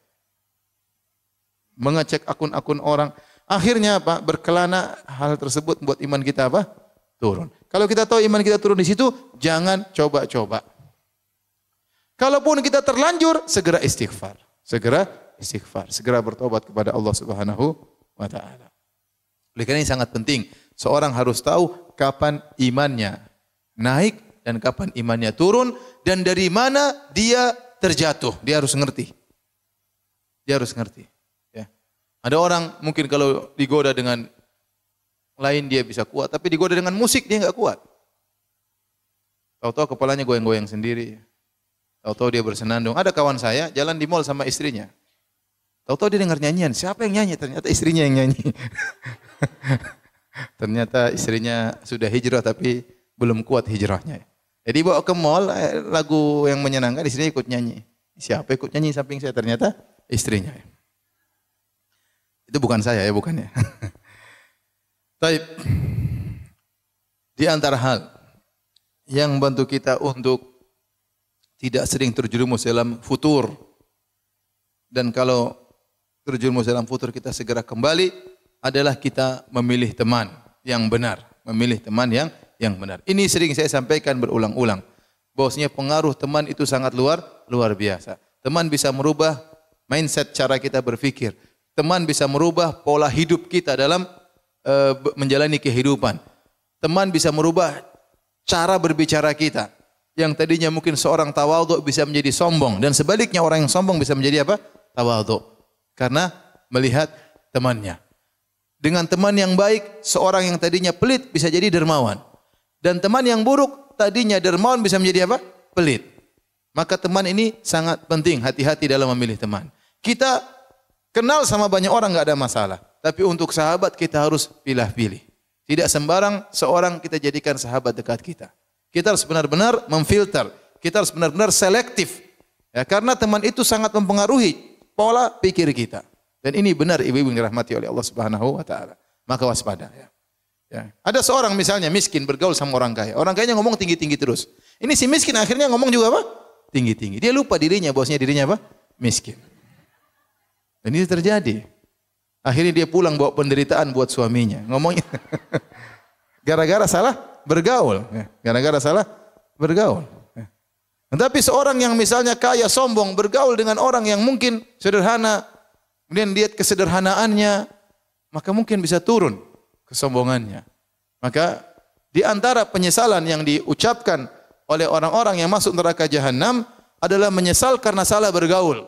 Mengecek akun-akun orang. Akhirnya apa? Berkelana, hal tersebut membuat iman kita apa? Turun. Kalau kita tahu iman kita turun di situ, jangan coba-coba. Kalaupun kita terlanjur, segera istighfar. Segera bertobat kepada Allah Subhanahu wa taala. Oleh karena ini sangat penting, seorang harus tahu kapan imannya naik dan kapan imannya turun dan dari mana dia terjatuh. Dia harus ngerti. Ya. Ada orang mungkin kalau digoda dengan lain dia bisa kuat, tapi digoda dengan musik dia enggak kuat. Tahu-tahu kepalanya goyang-goyang sendiri. Tahu-tahu dia bersenandung. Ada kawan saya jalan di mall sama istrinya. Tahu-tahu dia dengar nyanyian. Siapa yang nyanyi? Ternyata istrinya yang nyanyi. Ternyata istrinya sudah hijrah tapi belum kuat hijrahnya. Jadi bawa ke mall lagu yang menyenangkan, istrinya ikut nyanyi. Siapa ikut nyanyi samping saya? Ternyata istrinya. Itu bukan saya ya, bukan ya. Baik. Di antara hal yang membantu kita untuk tidak sering terjerumus dalam futur. Dan kalau terjerumus dalam futur kita segera kembali adalah kita memilih teman yang benar, memilih teman yang benar. Ini sering saya sampaikan berulang-ulang. Bahwasanya pengaruh teman itu sangat luar biasa. Teman bisa merubah mindset cara kita berpikir. Teman bisa merubah pola hidup kita dalam menjalani kehidupan. Teman bisa merubah cara berbicara kita. Yang tadinya mungkin seorang tawadhu bisa menjadi sombong, dan sebaliknya orang yang sombong bisa menjadi apa? Tawadhu. Karena melihat temannya. Dengan teman yang baik, seorang yang tadinya pelit bisa jadi dermawan. Dan teman yang buruk, tadinya dermawan bisa menjadi apa? Pelit. Maka teman ini sangat penting, hati-hati dalam memilih teman. Kita kenal sama banyak orang enggak ada masalah, tapi untuk sahabat kita harus pilih-pilih. Tidak sembarang seorang kita jadikan sahabat dekat kita. Kita harus benar-benar memfilter. Kita harus benar-benar selektif. Ya, karena teman itu sangat mempengaruhi pola pikir kita. Dan ini benar ibu-ibu yang dirahmati oleh Allah Subhanahu wa taala. Maka waspada ya. Ya. Ada seorang misalnya miskin bergaul sama orang kaya. Orang kayanya ngomong tinggi-tinggi terus. Ini si miskin akhirnya ngomong juga apa? Tinggi-tinggi. Dia lupa dirinya, bahwasanya dirinya apa? Miskin. Dan ini terjadi. Akhirnya dia pulang bawa penderitaan buat suaminya. Ngomongnya gara-gara salah bergaul. Gara-gara salah bergaul. Tetapi seorang yang misalnya kaya, sombong, bergaul dengan orang yang mungkin sederhana, kemudian lihat kesederhanaannya, maka mungkin bisa turun kesombongannya. Maka di antara penyesalan yang diucapkan oleh orang-orang yang masuk neraka jahanam adalah menyesal karena salah bergaul.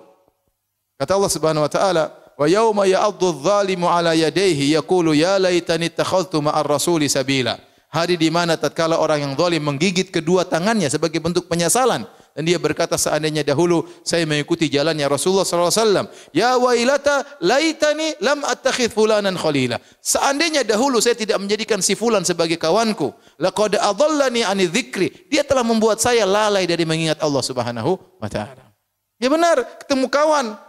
Kata Allah Subhanahu wa taala, "Wa yauma ya'addu adh-dhalimu 'ala yadayhi yaqulu ya laitani ittakhadhtu ma'ar rasuli sabila." Hari di mana tatkala orang yang zalim menggigit kedua tangannya sebagai bentuk penyesalan, dan dia berkata, seandainya dahulu saya mengikuti jalannya Rasulullah sallallahu alaihi wasallam, ya wailata laitani lam attakhidh fulanan khalila. Seandainya dahulu saya tidak menjadikan si fulan sebagai kawanku, laqad adallani 'ani dzikri. Dia telah membuat saya lalai dari mengingat Allah Subhanahu wa taala. Ya benar, ketemu kawan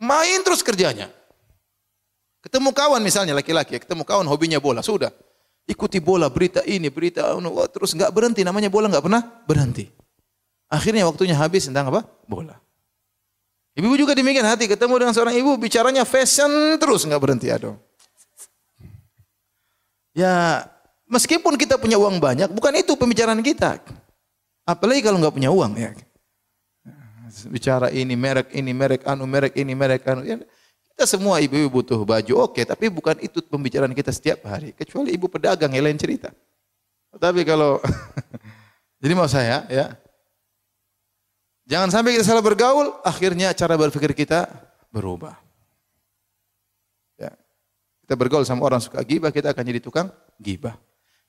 main terus kerjanya. Ketemu kawan misalnya laki-laki, ketemu kawan hobinya bola, sudah ikuti bola, berita ini, berita terus enggak berhenti, namanya bola enggak pernah berhenti. Akhirnya waktunya habis tentang apa? Bola. Ibu juga demikian, hati ketemu dengan seorang ibu bicaranya fashion terus enggak berhenti, aduh. Ya, meskipun kita punya uang banyak, bukan itu pembicaraan kita. Apalagi kalau enggak punya uang ya. Bicara ini merek anu. Ya, kita semua ibu-ibu butuh baju, oke, tapi bukan itu pembicaraan kita setiap hari. Kecuali ibu pedagang yang lain cerita. Tapi kalau jadi mau saya ya, jangan sampai kita salah bergaul, akhirnya cara berpikir kita berubah. Ya. Kita bergaul sama orang suka gibah, kita akan jadi tukang gibah.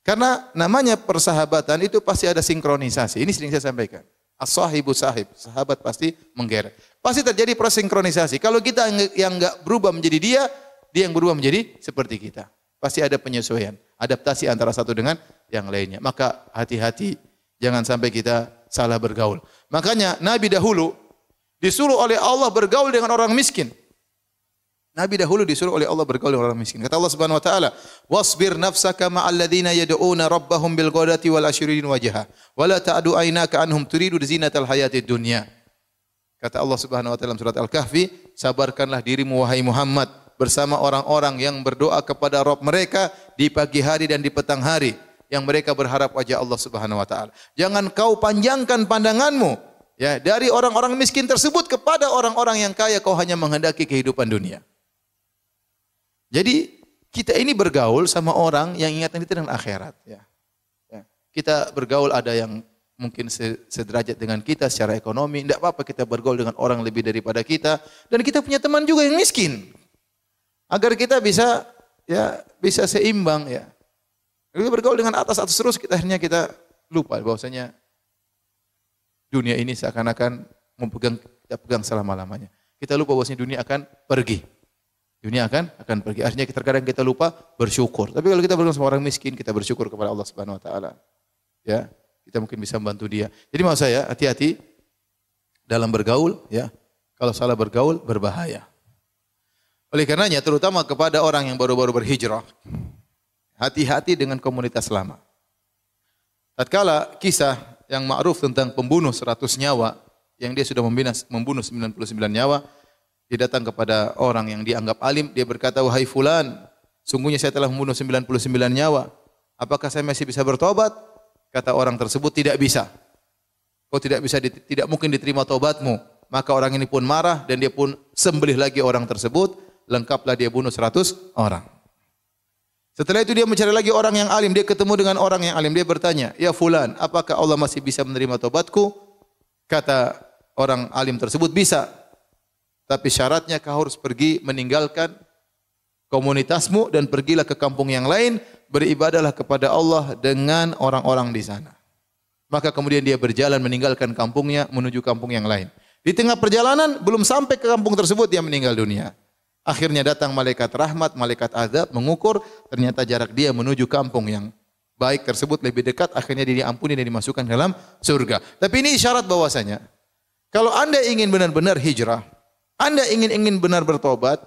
Karena namanya persahabatan itu pasti ada sinkronisasi. Ini sering saya sampaikan. As-sahibu sahib, sahabat pasti menggeret. Pasti terjadi proses sinkronisasi. Kalau kita yang enggak berubah menjadi dia, dia yang berubah menjadi seperti kita. Pasti ada penyesuaian, adaptasi antara satu dengan yang lainnya. Maka hati-hati, jangan sampai kita salah bergaul. Makanya Nabi dahulu disuruh oleh Allah bergaul dengan orang miskin. Nabi dahulu disuruh oleh Allah bergaul dengan orang miskin. Kata Allah Subhanahu wa taala, "Wasbir nafsaka ma'al ladzina yad'una rabbahum bil ghadati wal ashirin wajha, wa la ta'du aynaka anhum turidu zinatal hayatid dunya." Kata Allah Subhanahu wa taala dalam surat Al-Kahfi, sabarkanlah dirimu wahai Muhammad bersama orang-orang yang berdoa kepada Rabb mereka di pagi hari dan di petang hari, yang mereka berharap wajah Allah Subhanahu wa taala. Jangan kau panjangkan pandanganmu ya dari orang-orang miskin tersebut kepada orang-orang yang kaya, kau hanya menghendaki kehidupan dunia. Jadi kita ini bergaul sama orang yang ingatan kita dengan akhirat. Ya. Ya. Kita bergaul ada yang mungkin sederajat dengan kita secara ekonomi. Tidak apa-apa kita bergaul dengan orang lebih daripada kita. Dan kita punya teman juga yang miskin. Agar kita bisa seimbang. Ya. Kita bergaul dengan atas-atas terus, akhirnya kita lupa bahwasanya dunia ini seakan-akan kita pegang selama-lamanya. Kita lupa bahwasanya dunia akan pergi. Dunia akan pergi. Akhirnya terkadang kita lupa bersyukur. Tapi kalau kita bergaul sama orang miskin, kita bersyukur kepada Allah Subhanahu wa taala. Ya, kita mungkin bisa membantu dia. Jadi maksud saya, hati-hati dalam bergaul ya. Kalau salah bergaul berbahaya. Oleh karenanya terutama kepada orang yang baru-baru berhijrah, hati-hati dengan komunitas lama. Tatkala kisah yang ma'ruf tentang pembunuh 100 nyawa yang dia sudah membunuh 99 nyawa, dia datang kepada orang yang dianggap alim, dia berkata, "Wahai fulan, sungguhnya saya telah membunuh 99 nyawa. Apakah saya masih bisa bertobat?" Kata orang tersebut, "Tidak bisa. Kau tidak mungkin diterima tobatmu. Maka orang ini pun marah dan dia pun sembelih lagi orang tersebut. Lengkaplah dia bunuh 100 orang. Setelah itu dia mencari lagi orang yang alim. Dia ketemu dengan orang yang alim. Dia bertanya, "Ya fulan, apakah Allah masih bisa menerima tobatku?" Kata orang alim tersebut, "Bisa. Tapi syaratnya kau harus pergi meninggalkan komunitasmu dan pergilah ke kampung yang lain. Beribadahlah kepada Allah dengan orang-orang di sana." Maka kemudian dia berjalan meninggalkan kampungnya menuju kampung yang lain. Di tengah perjalanan, belum sampai ke kampung tersebut, dia meninggal dunia. Akhirnya datang malaikat rahmat, malaikat azab, mengukur, ternyata jarak dia menuju kampung yang baik tersebut lebih dekat, akhirnya dia diampuni dan dimasukkan dalam surga. Tapi ini isyarat bahwasanya, kalau Anda ingin benar-benar hijrah, Anda ingin benar bertobat,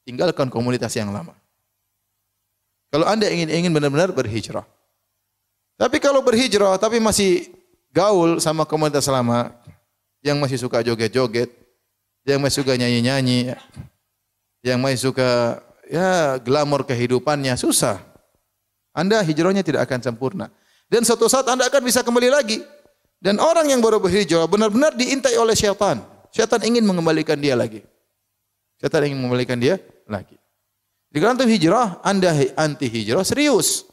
tinggalkan komunitas yang lama. Kalau Anda ingin benar-benar berhijrah. Tapi kalau berhijrah, tapi masih gaul sama komunitas lama, yang masih suka joget-joget, yang masih suka nyanyi-nyanyi, yang masih suka glamor kehidupannya, susah. Anda hijrahnya tidak akan sempurna. Dan suatu saat Anda akan bisa kembali lagi. Dan orang yang baru berhijrah benar-benar diintai oleh syaitan. Syaitan ingin mengembalikan dia lagi. Syaitan ingin mengembalikan dia lagi. Jika antum hijrah, Anda anti hijrah, serius.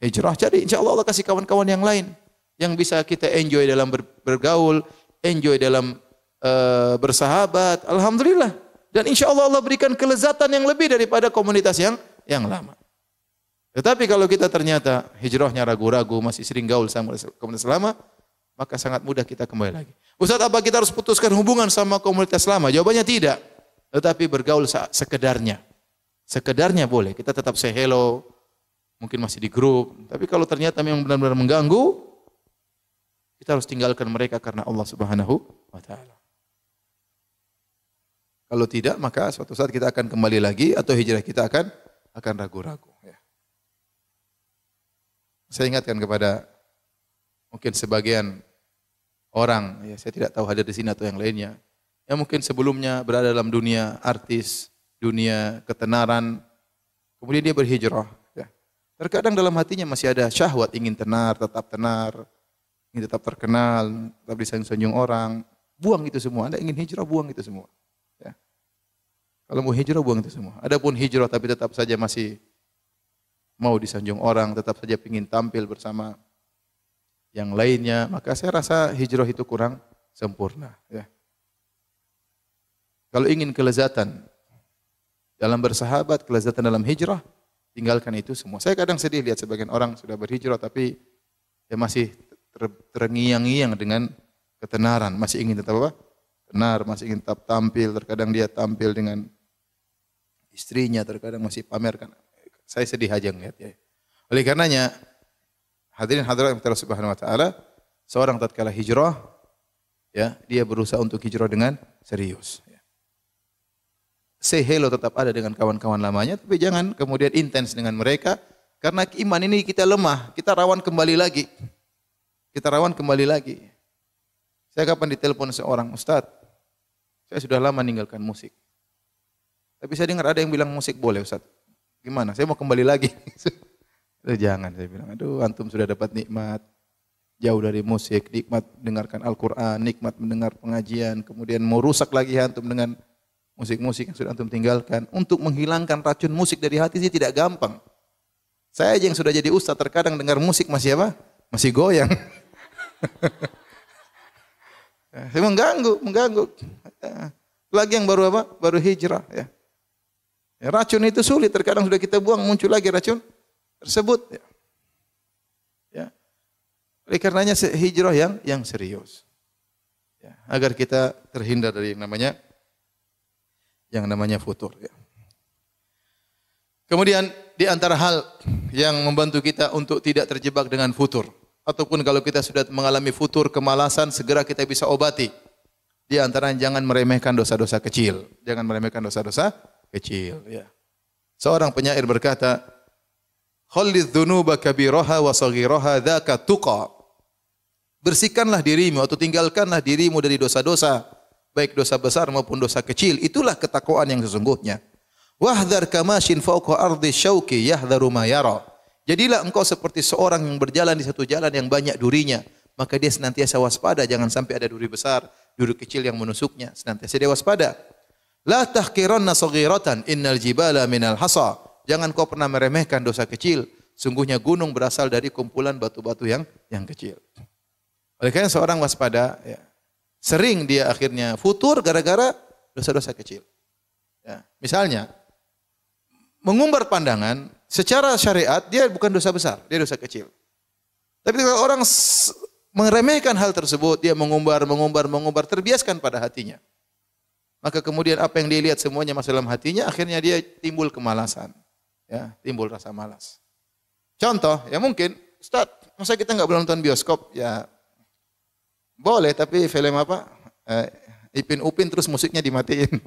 Hijrah, jadi insya Allah kasih kawan-kawan yang lain. Yang bisa kita enjoy dalam bergaul, enjoy dalam bersahabat. Alhamdulillah. Dan insya Allah Allah berikan kelezatan yang lebih daripada komunitas yang lama. Tetapi kalau kita ternyata hijrahnya ragu-ragu, masih sering gaul sama komunitas lama, maka sangat mudah kita kembali lagi. Ustaz, apa kita harus putuskan hubungan sama komunitas lama? Jawabannya tidak. Tetapi bergaul sekedarnya. Sekedarnya boleh. Kita tetap say hello, mungkin masih di grup. Tapi kalau ternyata memang benar-benar mengganggu, kita harus tinggalkan mereka karena Allah Subhanahu wa taala. Kalau tidak, maka suatu saat kita akan kembali lagi atau hijrah kita akan ragu-ragu. Ya. Saya ingatkan kepada mungkin sebagian orang, ya saya tidak tahu hadir di sini atau yang lainnya, yang mungkin sebelumnya berada dalam dunia artis, dunia ketenaran, kemudian dia berhijrah. Ya. Terkadang dalam hatinya masih ada syahwat ingin tenar, ingin tetap terkenal, tetap disanjung orang. Buang itu semua. Anda ingin hijrah, buang itu semua. Ya. Kalau mau hijrah, buang itu semua. Adapun hijrah tapi tetap saja masih mau disanjung orang, tetap saja ingin tampil bersama yang lainnya, maka saya rasa hijrah itu kurang sempurna. Ya. Kalau ingin kelezatan dalam bersahabat, kelezatan dalam hijrah, tinggalkan itu semua. Saya kadang sedih lihat sebagian orang sudah berhijrah tapi dia masih terngiang-ngiang dengan ketenaran, masih ingin tetap apa? Tenar, masih ingin tetap tampil. Terkadang dia tampil dengan istrinya, terkadang masih pamerkan. Saya sedih aja ngeliat ya. Oleh karenanya, hadirin hadirat Allah Subhanahu wa taala, seorang tatkala hijrah, ya, dia berusaha untuk hijrah dengan serius. Ya. Say hello tetap ada dengan kawan-kawan lamanya, tapi jangan kemudian intens dengan mereka, karena iman ini kita lemah, kita rawan kembali lagi. Kita rawan kembali lagi. Saya kapan ditelepon seorang, "Ustaz, saya sudah lama meninggalkan musik. Tapi saya dengar ada yang bilang musik boleh, Ustaz. Gimana? Saya mau kembali lagi." Jangan, saya bilang. Aduh, antum sudah dapat nikmat jauh dari musik, nikmat mendengarkan Al-Quran, nikmat mendengar pengajian, kemudian mau rusak lagi antum dengan musik-musik yang sudah antum tinggalkan. Untuk menghilangkan racun musik dari hati sih tidak gampang. Saya aja yang sudah jadi ustaz terkadang dengar musik masih apa? Masih goyang. mengganggu. Lagi yang baru apa? Baru hijrah. Ya. Ya, racun itu sulit. Terkadang sudah kita buang, muncul lagi racun tersebut. Ya. Ya. Oleh karenanya hijrah yang serius. Ya. Agar kita terhindar dari yang namanya futur. Ya. Kemudian di antara hal yang membantu kita untuk tidak terjebak dengan futur, ataupun kalau kita sudah mengalami futur, kemalasan, segera kita bisa obati. Di antara jangan meremehkan dosa-dosa kecil. Jangan meremehkan dosa-dosa kecil. Ya. Seorang penyair berkata, "Khallidz dzunuba kabiraha wa saghiraha dzaka tuqa." Bersihkanlah dirimu atau tinggalkanlah dirimu dari dosa-dosa, baik dosa besar maupun dosa kecil. Itulah ketakwaan yang sesungguhnya. Wahdhar kamashin fawqa ardi syauqi yahdharu ma yara. Jadilah engkau seperti seorang yang berjalan di satu jalan yang banyak durinya, maka dia senantiasa waspada jangan sampai ada duri besar, duduk kecil yang menusuknya, senantiasa dia waspada. La tahqiranna saghiratan innal jibala minal hasa. Jangan kau pernah meremehkan dosa kecil. Sungguhnya gunung berasal dari kumpulan batu-batu yang kecil. Oleh karena seorang waspada, ya, sering dia akhirnya futur gara-gara dosa-dosa kecil. Ya, misalnya, mengumbar pandangan secara syariat dia bukan dosa besar, dia dosa kecil. Tapi kalau orang meremehkan hal tersebut, dia mengumbar, terbiaskan pada hatinya. Maka kemudian apa yang dia lihat semuanya masuk dalam hatinya, akhirnya dia timbul kemalasan. Ya, timbul rasa malas. Contoh, ya mungkin, Ustaz, masa kita enggak boleh nonton bioskop? Ya, boleh, tapi film apa? Ipin Upin terus musiknya dimatiin.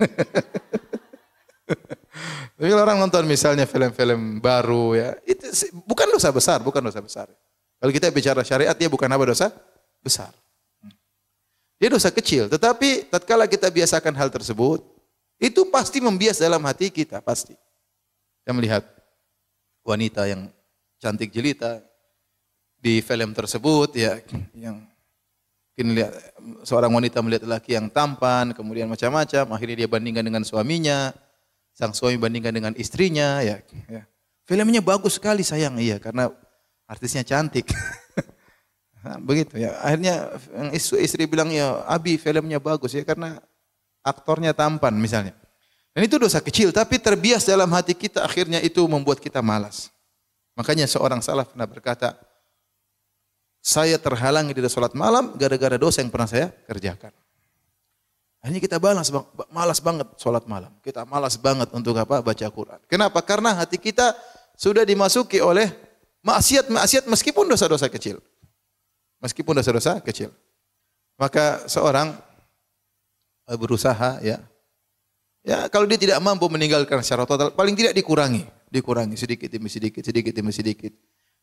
Tapi kalau orang nonton misalnya film-film baru, ya, itu bukan dosa besar, bukan dosa besar. Kalau kita bicara syariat, dia bukan apa dosa besar. Dia dosa kecil, tetapi tatkala kita biasakan hal tersebut, itu pasti membias dalam hati kita, pasti. Kita melihat wanita yang cantik jelita di film tersebut, ya, yang mungkin lihat seorang wanita melihat lelaki yang tampan, kemudian macam-macam, akhirnya dia bandingkan dengan suaminya, sang suami bandingkan dengan istrinya, ya. Filmnya bagus sekali sayang, iya, karena artisnya cantik. Nah, begitu ya. Akhirnya istri bilang, ya Abi filmnya bagus ya karena aktornya tampan misalnya. Dan itu dosa kecil tapi terbias dalam hati kita, akhirnya itu membuat kita malas. Makanya seorang salaf pernah berkata, saya terhalangi dari salat malam gara-gara dosa yang pernah saya kerjakan. Akhirnya kita malas banget salat malam. Kita malas banget untuk apa? Baca Quran. Kenapa? Karena hati kita sudah dimasuki oleh maksiat meskipun dosa-dosa kecil. Meskipun dosa-dosa kecil. Maka seorang berusaha, ya kalau dia tidak mampu meninggalkan secara total, paling tidak dikurangi sedikit demi sedikit.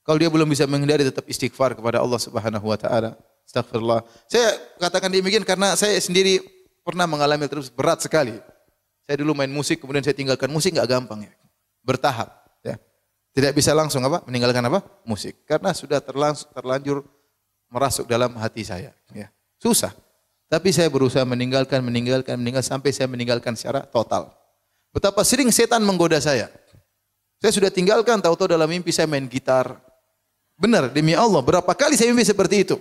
Kalau dia belum bisa menghindari, tetap istighfar kepada Allah Subhanahu wa taala. Astagfirullah. Saya katakan demikian karena saya sendiri pernah mengalami terus berat sekali. Saya dulu main musik, kemudian saya tinggalkan musik, enggak gampang ya. Bertahap, ya. Tidak bisa langsung meninggalkan musik karena sudah terlanjur merasuk dalam hati saya, ya. Susah. Tapi saya berusaha meninggalkan sampai saya meninggalkan secara total. Betapa sering setan menggoda saya. Saya sudah tinggalkan, tahu-tahu dalam mimpi saya main gitar. Benar, demi Allah, berapa kali saya mimpi seperti itu.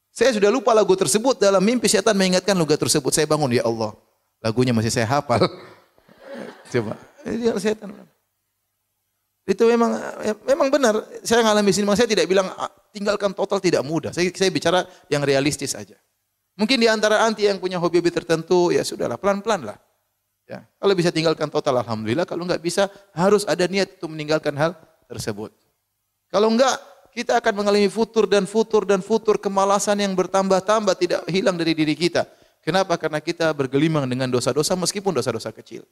Saya sudah lupa lagu tersebut, dalam mimpi setan mengingatkan lagu tersebut. Saya bangun, ya Allah, lagunya masih saya hafal. Coba, ini setan. Itu memang benar. Saya ngalami sini, saya tidak bilang tinggalkan total, tidak mudah. Saya bicara yang realistis aja. Mungkin di antara anti yang punya hobi-hobi tertentu, ya sudahlah, pelan-pelan lah. Ya, kalau bisa tinggalkan total, alhamdulillah. Kalau enggak bisa, harus ada niat untuk meninggalkan hal tersebut. Kalau enggak, kita akan mengalami futur, kemalasan yang bertambah-tambah tidak hilang dari diri kita. Kenapa? Karena kita bergelimang dengan dosa-dosa meskipun dosa-dosa kecil.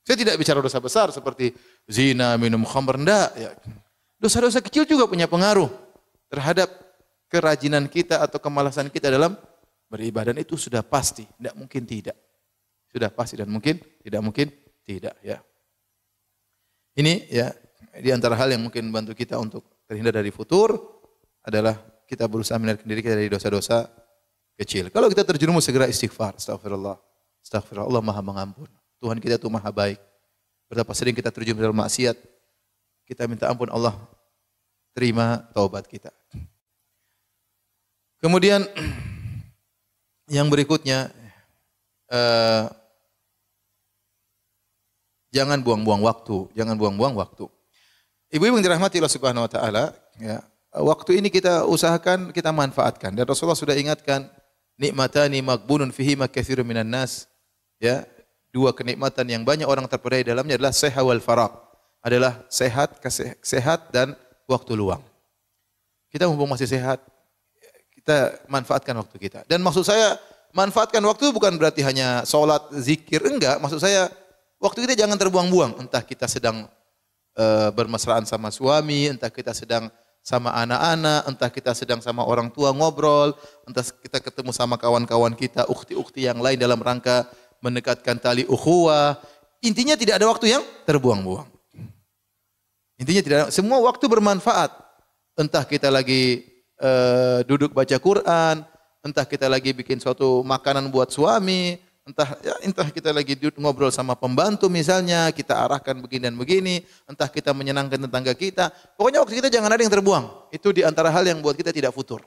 Saya tidak bicara dosa besar seperti zina, minum khamr, enggak. Ya. Dosa-dosa kecil juga punya pengaruh terhadap kerajinan kita atau kemalasan kita dalam beribadah. Dan itu sudah pasti, tidak mungkin tidak. Sudah pasti dan tidak mungkin tidak. Ya. Ini ya di antara hal yang mungkin membantu kita untuk terhindar dari futur adalah kita berusaha menarik diri kita dari dosa-dosa kecil. Kalau kita terjerumus segera istighfar, astagfirullah. Astagfirullah, Allah Maha Mengampun. Tuhan kita itu maha baik. Betapa sering kita terjun dalam maksiat, kita minta ampun, Allah terima taubat kita. Kemudian yang berikutnya, jangan buang-buang waktu. Ibu-ibu yang dirahmati Allah Subhanahu wa taala, ya, waktu ini kita usahakan kita manfaatkan. Dan Rasulullah sudah ingatkan, nikmatani maghbunun fihima katsirun minan nas. Ya, dua kenikmatan yang banyak orang terpedaya dalamnya adalah sehat wal faraq. Adalah sehat dan waktu luang. Kita mumpung masih sehat, kita manfaatkan waktu kita. Dan maksud saya manfaatkan waktu bukan berarti hanya sholat, zikir, enggak. Maksud saya waktu kita jangan terbuang-buang. Entah kita sedang bermesraan sama suami, entah kita sedang sama anak-anak, entah kita sedang sama orang tua ngobrol, entah kita ketemu sama kawan-kawan kita, ukhti-ukhti yang lain dalam rangka mendekatkan tali ukhuwah. Intinya tidak ada waktu yang terbuang-buang. Intinya tidak ada, semua waktu bermanfaat. Entah kita lagi duduk baca Quran, entah kita lagi bikin suatu makanan buat suami, entah kita lagi ngobrol sama pembantu misalnya, kita arahkan begini dan begini, entah kita menyenangkan tetangga kita. Pokoknya waktu kita jangan ada yang terbuang. Itu di antara hal yang buat kita tidak futur.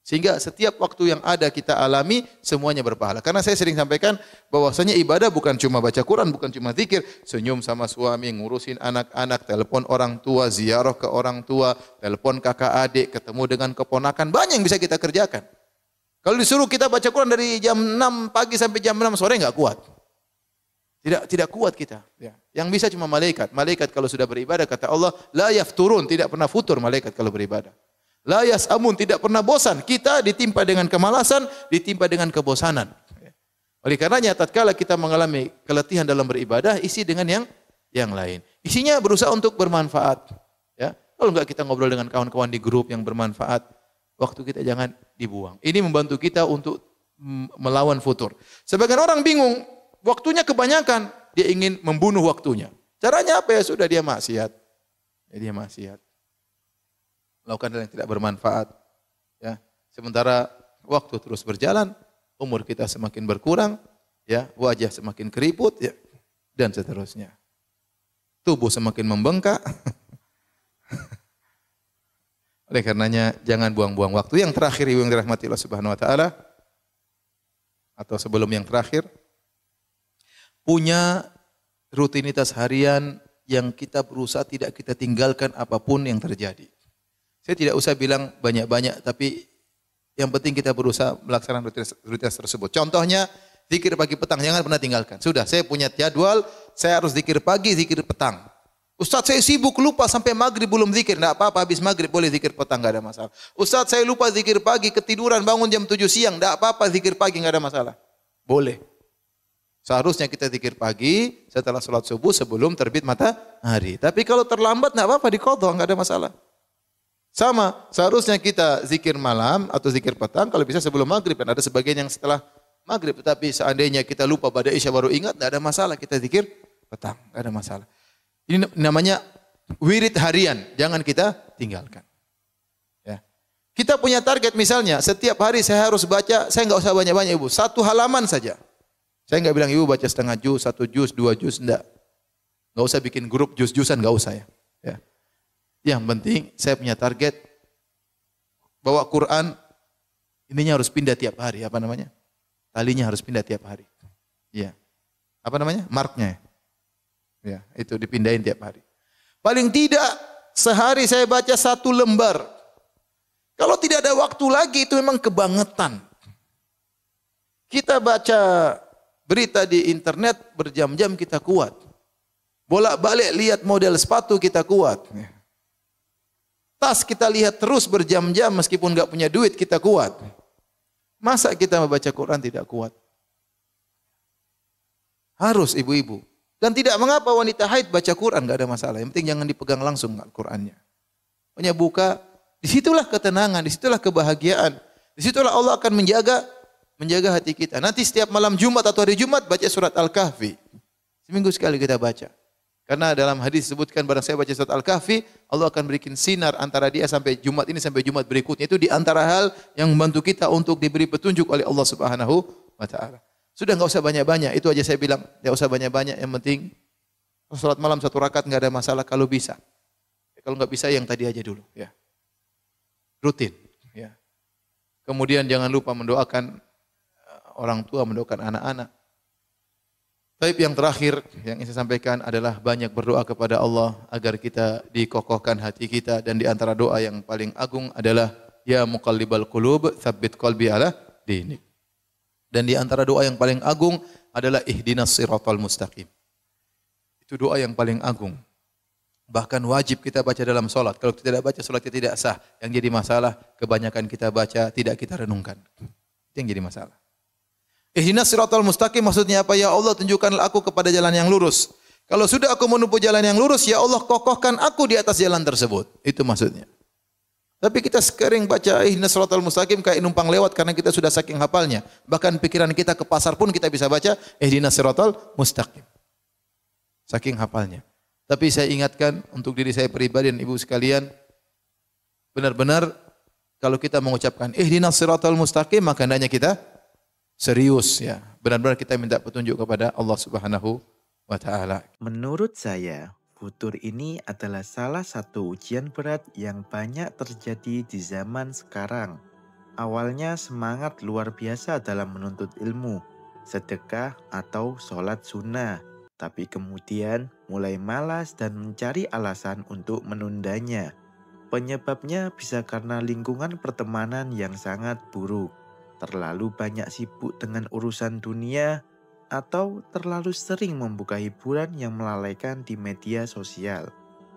Sehingga setiap waktu yang ada kita alami, semuanya berpahala. Karena saya sering sampaikan bahwasanya ibadah bukan cuma baca Quran, bukan cuma zikir, senyum sama suami, ngurusin anak-anak, telepon orang tua, ziarah ke orang tua, telepon kakak adik, ketemu dengan keponakan, banyak yang bisa kita kerjakan. Kalau disuruh kita baca Quran dari jam 6 pagi sampai jam 6 sore enggak kuat. Tidak kuat kita. Ya. Yang bisa cuma malaikat. Malaikat kalau sudah beribadah kata Allah, la yafturun, tidak pernah futur malaikat kalau beribadah. La yas'amun, tidak pernah bosan. Kita ditimpa dengan kemalasan, ditimpa dengan kebosanan. Oleh karenanya tatkala kita mengalami keletihan dalam beribadah, isi dengan yang lain. Isinya berusaha untuk bermanfaat. Ya. Kalau enggak kita ngobrol dengan kawan-kawan di grup yang bermanfaat, waktu kita jangan dibuang. Ini membantu kita untuk melawan futur. Sebagian orang bingung, waktunya kebanyakan, dia ingin membunuh waktunya. Caranya apa ya? Sudah dia maksiat. Ya, dia maksiat. Lakukan hal yang tidak bermanfaat. Ya. Sementara waktu terus berjalan, umur kita semakin berkurang, ya, wajah semakin keriput, ya, dan seterusnya. Tubuh semakin membengkak. Oleh karenanya jangan buang-buang waktu. Yang terakhir yang dirahmati Allah Subhanahu wa taala, atau sebelum yang terakhir, punya rutinitas harian yang kita berusaha tidak kita tinggalkan apapun yang terjadi. Saya tidak usah bilang banyak-banyak, tapi yang penting kita berusaha melaksanakan rutinitas tersebut. Contohnya, zikir pagi petang, jangan pernah tinggalkan. Sudah, saya punya jadwal, saya harus zikir pagi, zikir petang. Ustaz, saya sibuk lupa sampai maghrib belum zikir. Tidak apa-apa, habis maghrib boleh zikir petang, tidak ada masalah. Ustaz, saya lupa zikir pagi, ketiduran bangun jam 7 siang. Tidak apa-apa, zikir pagi, tidak ada masalah. Boleh. Seharusnya kita zikir pagi setelah sholat subuh sebelum terbit matahari. Tapi kalau terlambat, tidak apa-apa, diqadha, tidak ada masalah. Sama, seharusnya kita zikir malam atau zikir petang kalau bisa sebelum maghrib. Dan ada sebagian yang setelah maghrib. Tetapi seandainya kita lupa pada isya baru ingat, tidak ada masalah. Kita zikir petang, tidak ada masalah. Ini namanya wirid harian. Jangan kita tinggalkan. Ya. Kita punya target misalnya, setiap hari saya harus baca, saya enggak usah banyak-banyak ibu. 1 halaman saja. Saya enggak bilang ibu baca setengah juz, 1 juz, 2 juz, enggak. Enggak usah bikin grup juz-juzan, enggak usah ya. Ya. Yang penting saya punya target bawa Quran, ininya harus pindah tiap hari, apa namanya? Talinya harus pindah tiap hari. Iya. Apa namanya? Marknya. Ya, itu dipindahin tiap hari. Paling tidak sehari saya baca 1 lembar. Kalau tidak ada waktu lagi itu memang kebangetan. Kita baca berita di internet berjam-jam kita kuat. Bolak-balik lihat model sepatu kita kuat. Tas kita lihat terus berjam-jam meskipun enggak punya duit kita kuat. Masa kita membaca Quran tidak kuat? Harus ibu-ibu. Dan tidak mengapa wanita haid baca Quran, enggak ada masalah. Yang penting jangan dipegang langsung Al-Qur'annya. Pokoknya buka, disitulah ketenangan, disitulah kebahagiaan. Disitulah Allah akan menjaga hati kita. Nanti setiap malam Jumat atau hari Jumat baca surat Al-Kahfi. Seminggu sekali kita baca. Karena dalam hadis disebutkan barang saya baca surat Al-Kahfi, Allah akan berikan sinar antara dia sampai Jumat ini sampai Jumat berikutnya. Itu di antara hal yang membantu kita untuk diberi petunjuk oleh Allah Subhanahu wa taala. Sudah enggak usah banyak-banyak, itu aja saya bilang, enggak usah banyak-banyak, yang penting salat malam 1 rakaat enggak ada masalah kalau bisa. Kalau enggak bisa yang tadi aja dulu, ya. Rutin, ya. Kemudian jangan lupa mendoakan orang tua, mendoakan anak-anak. Tapi yang terakhir yang ingin saya sampaikan adalah banyak berdoa kepada Allah agar kita dikokohkan hati kita, dan di antara doa yang paling agung adalah ya muqallibal qulub tsabbit qalbi ala dinik. Dan di antara doa yang paling agung adalah ihdinas siratal mustaqim. Itu doa yang paling agung. Bahkan wajib kita baca dalam salat. Kalau kita tidak baca salat kita tidak sah. Yang jadi masalah kebanyakan kita baca tidak kita renungkan. Itu yang jadi masalah. Ihdinas siratal mustaqim maksudnya apa? Ya Allah tunjukkanlah aku kepada jalan yang lurus. Kalau sudah aku menempuh jalan yang lurus, ya Allah kokohkan aku di atas jalan tersebut. Itu maksudnya. Tapi kita sering baca ihdinas siratal mustaqim kayak numpang lewat karena kita sudah saking hafalnya. Bahkan pikiran kita ke pasar pun kita bisa baca ihdinas siratal mustaqim. Saking hafalnya. Tapi saya ingatkan untuk diri saya pribadi dan ibu sekalian, benar-benar Kalau kita mengucapkan ihdinas siratal mustaqim, maka hendaknya kita serius ya. Benar-benar kita minta petunjuk kepada Allah Subhanahu wa taala. Menurut saya, futur ini adalah salah satu ujian berat yang banyak terjadi di zaman sekarang. Awalnya semangat luar biasa dalam menuntut ilmu, sedekah atau sholat sunnah. Tapi kemudian mulai malas dan mencari alasan untuk menundanya. Penyebabnya bisa karena lingkungan pertemanan yang sangat buruk, terlalu banyak sibuk dengan urusan dunia, atau terlalu sering membuka hiburan yang melalaikan di media sosial.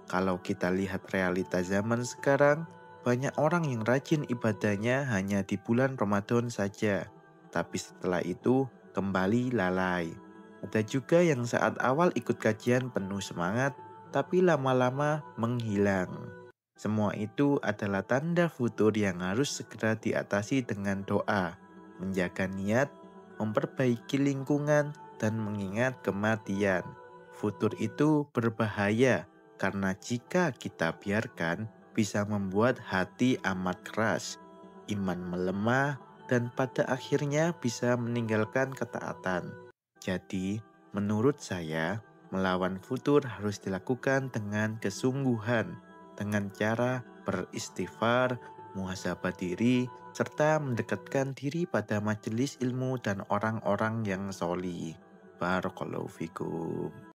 Kalau kita lihat realita zaman sekarang, banyak orang yang rajin ibadahnya hanya di bulan Ramadan saja, tapi setelah itu kembali lalai. Ada juga yang saat awal ikut kajian penuh semangat, tapi lama-lama menghilang. Semua itu adalah tanda futur yang harus segera diatasi dengan doa, menjaga niat, memperbaiki lingkungan, dan mengingat kematian. Futur itu berbahaya karena jika kita biarkan, bisa membuat hati amat keras, iman melemah, dan pada akhirnya bisa meninggalkan ketaatan. Jadi, menurut saya, melawan futur harus dilakukan dengan kesungguhan, dengan cara beristighfar, muhasabah diri, serta mendekatkan diri pada majelis ilmu dan orang-orang yang solih. Barakallahu fikum.